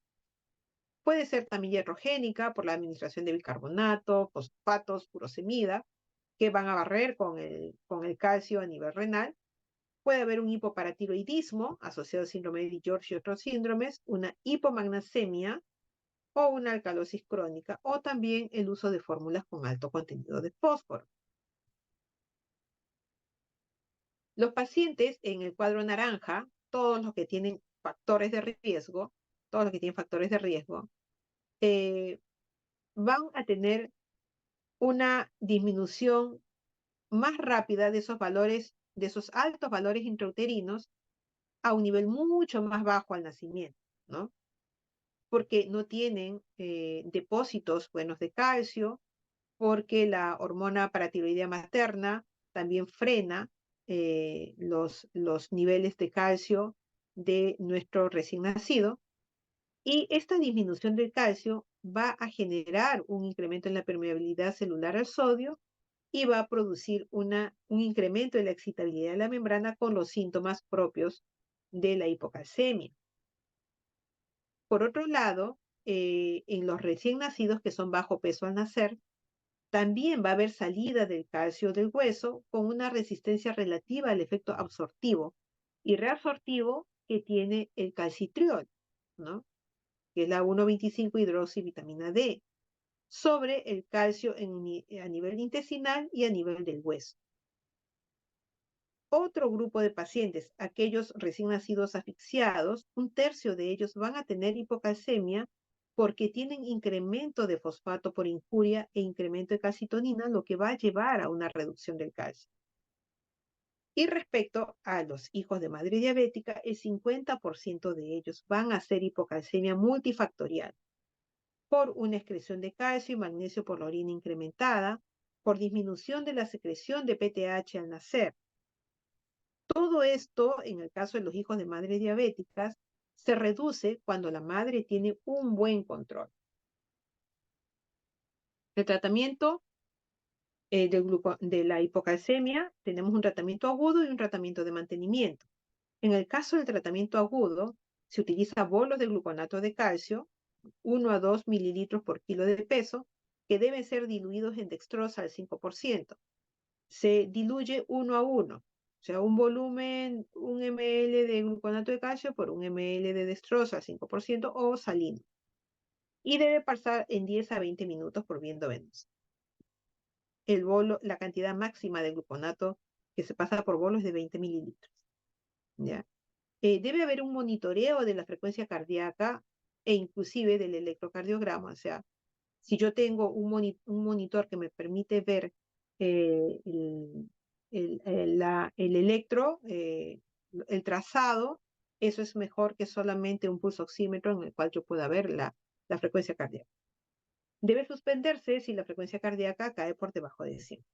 Puede ser también iatrogénica por la administración de bicarbonato, fosfatos, furosemida. que van a barrer con el calcio a nivel renal. Puede haber un hipoparatiroidismo asociado al síndrome de George y otros síndromes, una hipomagnesemia o una alcalosis crónica, o también el uso de fórmulas con alto contenido de fósforo. Los pacientes en el cuadro naranja, todos los que tienen factores de riesgo, todos los que tienen factores de riesgo, van a tener una disminución más rápida de esos valores, de esos altos valores intrauterinos a un nivel mucho más bajo al nacimiento, ¿no? Porque no tienen depósitos buenos de calcio, porque la hormona paratiroidea materna también frena los niveles de calcio de nuestro recién nacido. Y esta disminución del calcio va a generar un incremento en la permeabilidad celular al sodio y va a producir un incremento de la excitabilidad de la membrana con los síntomas propios de la hipocalcemia. Por otro lado, en los recién nacidos que son bajo peso al nacer, también va a haber salida del calcio del hueso con una resistencia relativa al efecto absortivo y reabsortivo que tiene el calcitriol, ¿no? Que es la 1,25 hidroxivitamina D, sobre el calcio a nivel intestinal y a nivel del hueso. Otro grupo de pacientes, aquellos recién nacidos asfixiados, un tercio de ellos van a tener hipocalcemia porque tienen incremento de fosfato por injuria e incremento de calcitonina, lo que va a llevar a una reducción del calcio. Y respecto a los hijos de madre diabética, el 50% de ellos van a hacer hipocalcemia multifactorial por una excreción de calcio y magnesio por la orina incrementada, por disminución de la secreción de PTH al nacer. Todo esto, en el caso de los hijos de madres diabéticas, se reduce cuando la madre tiene un buen control. El tratamiento de la hipocalcemia, tenemos un tratamiento agudo y un tratamiento de mantenimiento. En el caso del tratamiento agudo, se utiliza bolos de gluconato de calcio, 1 a 2 mililitros por kilo de peso, que deben ser diluidos en dextrosa al 5%. Se diluye 1 a 1, o sea, un volumen, 1 ml de gluconato de calcio por 1 ml de dextrosa al 5% o salino. Y debe pasar en 10 a 20 minutos por vía endovenosa. El bolo, la cantidad máxima de gluconato que se pasa por bolo es de 20 mililitros. ¿Ya? Debe haber un monitoreo de la frecuencia cardíaca e inclusive del electrocardiograma. O sea, si yo tengo un monitor que me permite ver el electro, el trazado, eso es mejor que solamente un pulso oxímetro en el cual yo pueda ver la frecuencia cardíaca. Debe suspenderse si la frecuencia cardíaca cae por debajo de 100.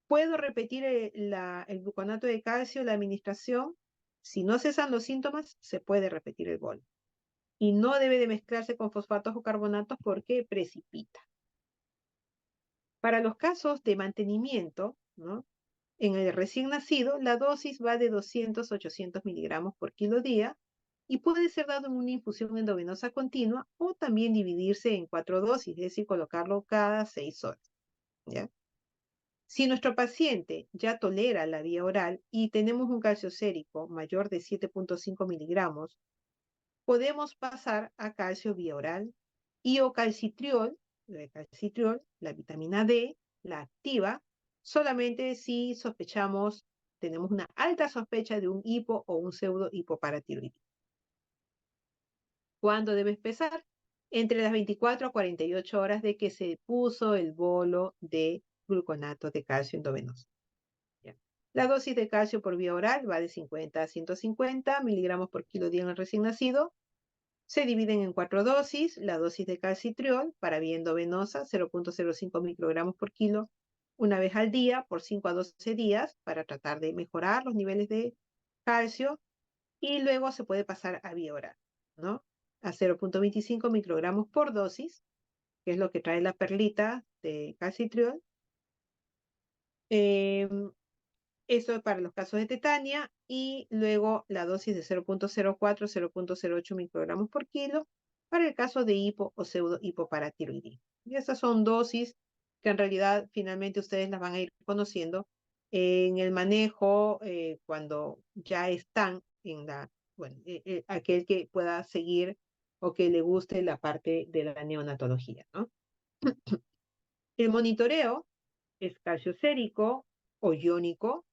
¿Puedo repetir el gluconato de calcio, la administración? Si no cesan los síntomas, se puede repetir el bolo. Y no debe de mezclarse con fosfatos o carbonatos porque precipita. Para los casos de mantenimiento, ¿no? En el recién nacido, la dosis va de 200 a 800 miligramos por kilo día y puede ser dado en una infusión endovenosa continua o también dividirse en 4 dosis, es decir, colocarlo cada 6 horas. ¿Ya? Si nuestro paciente ya tolera la vía oral y tenemos un calcio sérico mayor de 7,5 miligramos, podemos pasar a calcio vía oral y o calcitriol, la vitamina D, la activa, solamente si sospechamos, tenemos una alta sospecha de un hipo o un pseudo hipoparatiroidismo. ¿Cuándo debe empezar? Entre las 24 a 48 horas de que se puso el bolo de gluconato de calcio endovenoso. ¿Ya? La dosis de calcio por vía oral va de 50 a 150 miligramos por kilo día en el recién nacido. Se dividen en 4 dosis. La dosis de calcitriol para vía endovenosa, 0,05 microgramos por kilo, una vez al día por 5 a 12 días para tratar de mejorar los niveles de calcio. Y luego se puede pasar a vía oral, ¿no? A 0,25 microgramos por dosis, que es lo que trae la perlita de calcitriol. Eso es para los casos de tetania y luego la dosis de 0,04, 0,08 microgramos por kilo para el caso de hipo o pseudo hipoparatiroidismo. Y esas son dosis que en realidad finalmente ustedes las van a ir conociendo en el manejo cuando ya están en bueno, aquel que pueda seguir o que le guste la parte de la neonatología, ¿no? El monitoreo es calcio sérico o iónico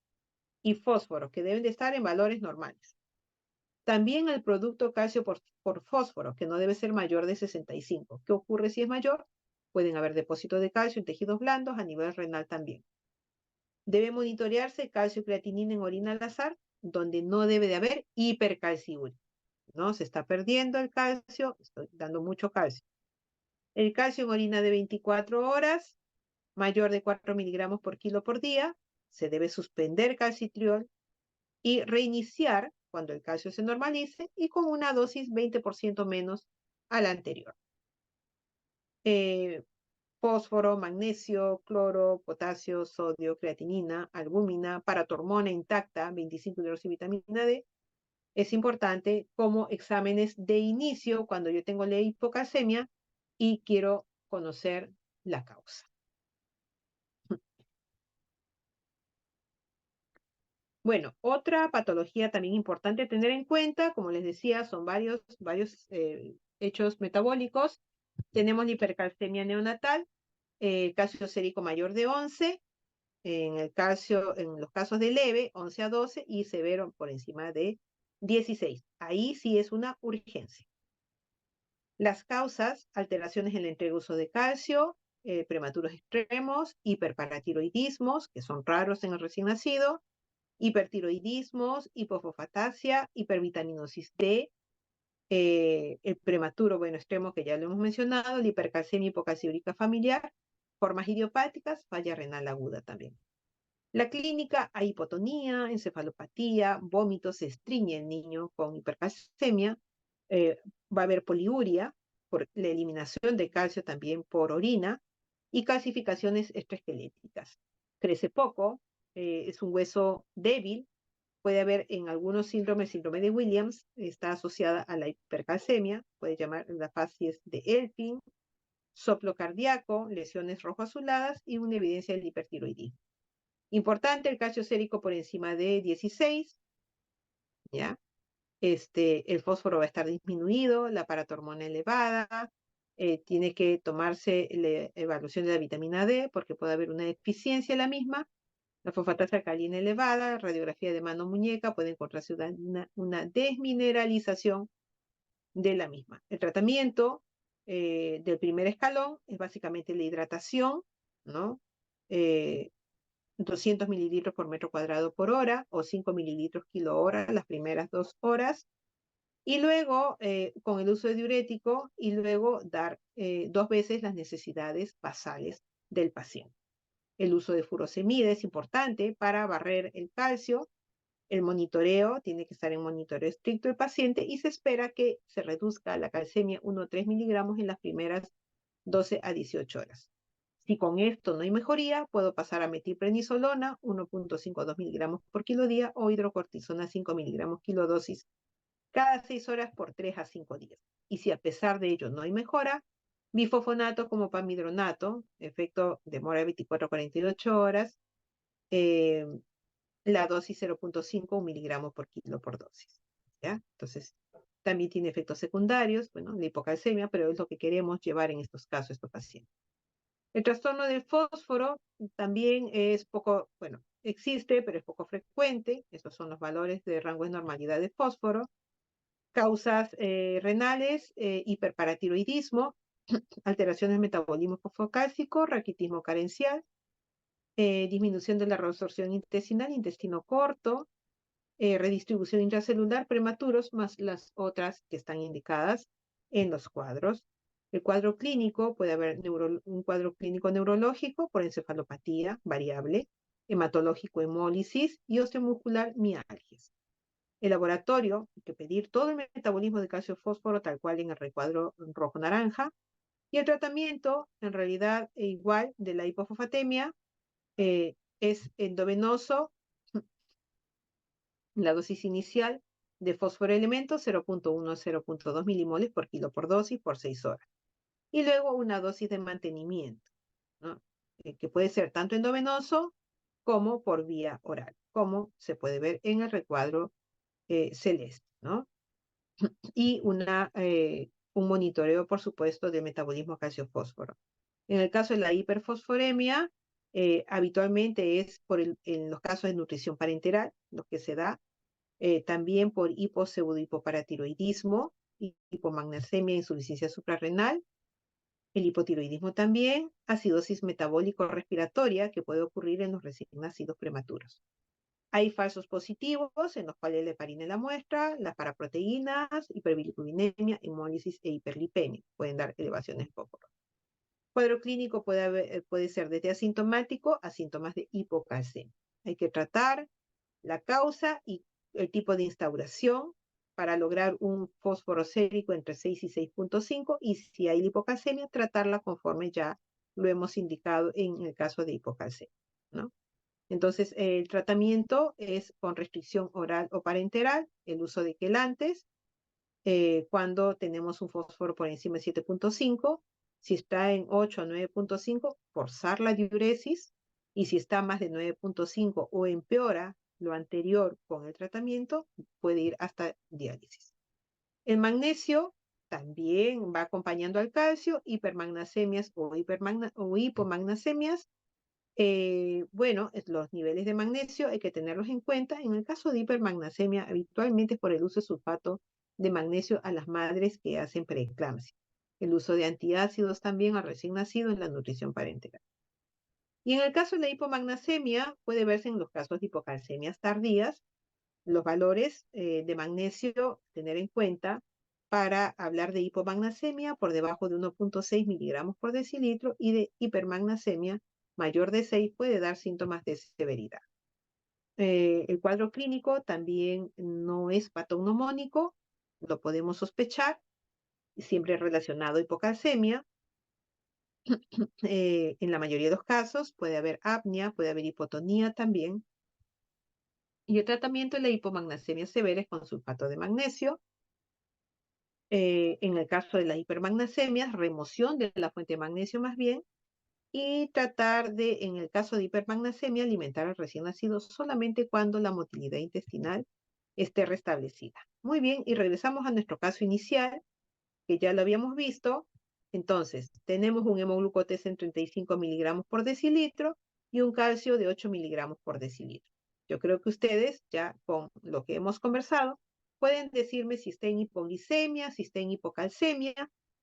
y fósforo, que deben de estar en valores normales. También el producto calcio por fósforo, que no debe ser mayor de 65. ¿Qué ocurre si es mayor? Pueden haber depósitos de calcio en tejidos blandos, a nivel renal también. Debe monitorearse calcio y creatinina en orina al azar, donde no debe de haber hipercalciuria, ¿no? Se está perdiendo el calcio, estoy dando mucho calcio. El calcio en orina de 24 horas, mayor de 4 miligramos por kilo por día, se debe suspender calcitriol y reiniciar cuando el calcio se normalice y con una dosis 20% menos a la anterior. Fósforo, magnesio, cloro, potasio, sodio, creatinina, albúmina, paratormona intacta, 25 hidroxivitamina D. Es importante como exámenes de inicio cuando yo tengo la hipocalcemia y quiero conocer la causa. Bueno, otra patología también importante tener en cuenta, como les decía, son varios hechos metabólicos. Tenemos la hipercalcemia neonatal, calcio sérico mayor de 11, en los casos de leve, 11 a 12, y severo por encima de 16. Ahí sí es una urgencia. Las causas, alteraciones en el entreguso de calcio, prematuros extremos, hiperparatiroidismos, que son raros en el recién nacido, hipertiroidismos, hipofosfatasia, hipervitaminosis D, el prematuro bueno extremo que ya lo hemos mencionado, la hipercalcemia hipocalciúrica familiar, formas idiopáticas, falla renal aguda también. La clínica, hay hipotonía, encefalopatía, vómitos, se estriñe el niño con hipercalcemia, va a haber poliuria por la eliminación de calcio también por orina y calcificaciones extraesqueléticas. Crece poco, es un hueso débil, puede haber en algunos síndromes, síndrome de Williams, está asociada a la hipercalcemia, puede llamar la facies de Elfing, soplo cardíaco, lesiones rojo-azuladas y una evidencia del hipertiroidismo. Importante el calcio sérico por encima de 16, ¿ya? El fósforo va a estar disminuido, la paratormona elevada, tiene que tomarse la evaluación de la vitamina D porque puede haber una deficiencia en la misma, la fosfatasa alcalina elevada, radiografía de mano muñeca, puede encontrarse una desmineralización de la misma. El tratamiento del primer escalón es básicamente la hidratación, ¿no? 200 mililitros por metro cuadrado por hora o 5 mililitros kilo hora las primeras 2 horas. Y luego, con el uso de diurético, y luego dar 2 veces las necesidades basales del paciente. El uso de furosemida es importante para barrer el calcio. El monitoreo tiene que estar en monitoreo estricto del paciente y se espera que se reduzca la calcemia 1,3 miligramos en las primeras 12 a 18 horas. Si con esto no hay mejoría, puedo pasar a metilprednisolona 1,52 miligramos por kilo día o hidrocortisona 5 miligramos kilodosis cada 6 horas por 3 a 5 días. Y si a pesar de ello no hay mejora, bifosfonato como pamidronato, efecto demora 24 a 48 horas, la dosis 0,5 miligramos por kilo por dosis. ¿Ya? Entonces, también tiene efectos secundarios, bueno, la hipocalcemia, pero es lo que queremos llevar en estos casos a estos pacientes. El trastorno del fósforo también es poco, bueno, existe, pero es poco frecuente. Estos son los valores de rango de normalidad de fósforo. Causas renales, hiperparatiroidismo, alteraciones del metabolismo fosfocálcico, raquitismo carencial, disminución de la reabsorción intestinal, intestino corto, redistribución intracelular, prematuros, más las otras que están indicadas en los cuadros. El cuadro clínico, puede haber un cuadro clínico neurológico por encefalopatía variable, hematológico hemólisis y osteomuscular mialgias. El laboratorio, hay que pedir todo el metabolismo de calcio-fósforo tal cual en el recuadro rojo-naranja. Y el tratamiento, en realidad, igual de la hipofosfatemia, es endovenoso, la dosis inicial de fósforo elemento 0,1 a 0,2 milimoles por kilo por dosis por 6 horas. Y luego una dosis de mantenimiento, ¿no? que puede ser tanto endovenoso como por vía oral, como se puede ver en el recuadro celeste, ¿no? Y un monitoreo, por supuesto, del metabolismo calcio-fósforo. En el caso de la hiperfosforemia, habitualmente es en los casos de nutrición parenteral, lo que se da, también por hipopseudohipoparatiroidismo, hipomagnesemia, insuficiencia suprarrenal, el hipotiroidismo también, acidosis metabólico-respiratoria que puede ocurrir en los recién nacidos prematuros. Hay falsos positivos en los cuales la heparina es la muestra, las paraproteínas, hiperbilirubinemia, hemólisis e hiperlipemia. Pueden dar elevaciones poco. Cuadro clínico puede ser desde asintomático a síntomas de hipocalcemia. Hay que tratar la causa y el tipo de instauración para lograr un fósforo sérico entre 6 y 6.5 y si hay hipocalcemia, tratarla conforme ya lo hemos indicado en el caso de hipocalcemia, ¿no? Entonces, el tratamiento es con restricción oral o parenteral, el uso de quelantes, cuando tenemos un fósforo por encima de 7.5, si está en 8 a 9.5, forzar la diuresis, y si está más de 9.5 o empeora lo anterior con el tratamiento, puede ir hasta diálisis. El magnesio también va acompañando al calcio, hipermagnasemias o hipomagnasemias. Bueno, los niveles de magnesio hay que tenerlos en cuenta. En el caso de hipermagnesemia, habitualmente es por el uso de sulfato de magnesio a las madres que hacen preeclampsia. El uso de antiácidos también al recién nacido en la nutrición parenteral. Y en el caso de la hipomagnesemia, puede verse en los casos de hipocalcemias tardías, los valores de magnesio tener en cuenta para hablar de hipomagnesemia por debajo de 1.6 miligramos por decilitro y de hipermagnesemia mayor de 6 puede dar síntomas de severidad. El cuadro clínico también no es patognomónico, lo podemos sospechar, siempre relacionado a hipocalcemia. En la mayoría de los casos puede haber apnea, puede haber hipotonía también. Y el tratamiento de la hipomagnesemia severa es con sulfato de magnesio. En el caso de la hipermagnesemia, remoción de la fuente de magnesio más bien, y tratar de, en el caso de hipermagnesemia, alimentar al recién nacido solamente cuando la motilidad intestinal esté restablecida. Muy bien, y regresamos a nuestro caso inicial, que ya lo habíamos visto. Entonces, tenemos un hemoglucotés en 35 miligramos por decilitro y un calcio de 8 miligramos por decilitro. Yo creo que ustedes, ya con lo que hemos conversado, pueden decirme si está en hipoglicemia, si está en hipocalcemia.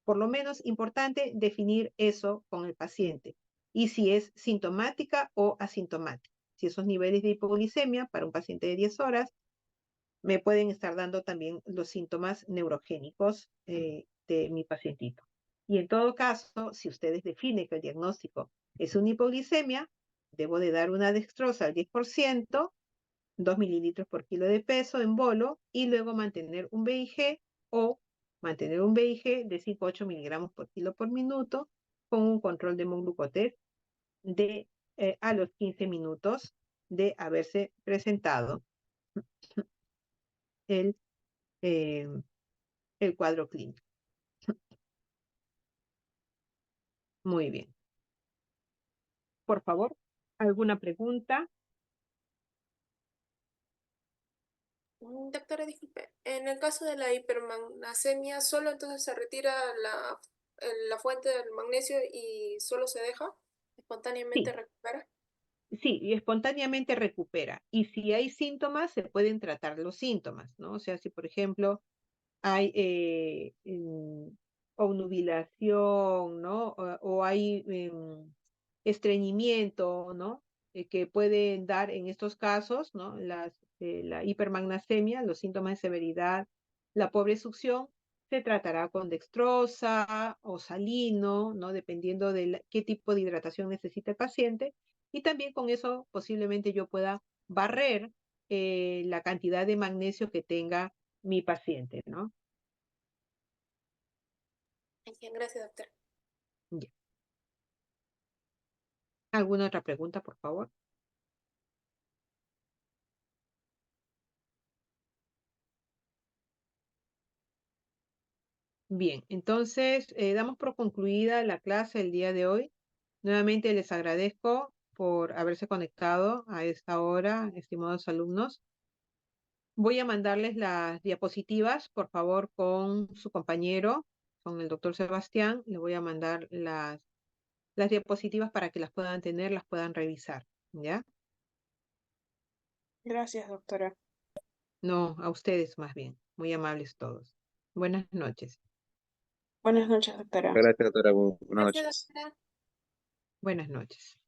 Por lo menos importante definir eso con el paciente y si es sintomática o asintomática. Si esos niveles de hipoglicemia para un paciente de 10 horas me pueden estar dando también los síntomas neurogénicos de mi pacientito. Y en todo caso, si ustedes definen que el diagnóstico es una hipoglicemia, debo de dar una dextrosa al 10%, 2 mililitros por kilo de peso en bolo, y luego mantener un BIG o mantener un BIG de 5 a 8 miligramos por kilo por minuto con un control de hemoglucotés de a los 15 minutos de haberse presentado el, eh, el cuadro clínico. Muy bien. Por favor, ¿alguna pregunta? Doctora, disculpe, en el caso de la hipermagnesemia, ¿solo entonces se retira la fuente del magnesio y solo se deja? ¿Espontáneamente Sí, recupera? sí, y espontáneamente recupera. Y si hay síntomas, se pueden tratar los síntomas, ¿no? O sea, si por ejemplo hay obnubilación, ¿no? O hay estreñimiento, ¿no? Que pueden dar en estos casos, ¿no? La hipermagnesemia, los síntomas de severidad, la pobre succión, se tratará con dextrosa o salino, ¿no? Dependiendo de qué tipo de hidratación necesita el paciente. Y también con eso posiblemente yo pueda barrer la cantidad de magnesio que tenga mi paciente, ¿no? Bien, gracias, doctora. Ya. ¿Alguna otra pregunta, por favor? Bien, entonces damos por concluida la clase el día de hoy. Nuevamente les agradezco por haberse conectado a esta hora, estimados alumnos. Voy a mandarles las diapositivas, por favor, con su compañero, con el doctor Sebastián. Le voy a mandar las diapositivas para que las puedan tener, las puedan revisar, ¿ya? Gracias, doctora. No, a ustedes más bien. Muy amables todos. Buenas noches. Buenas noches, doctora. Gracias, doctora. Buenas Gracias, noches. doctora. Buenas noches.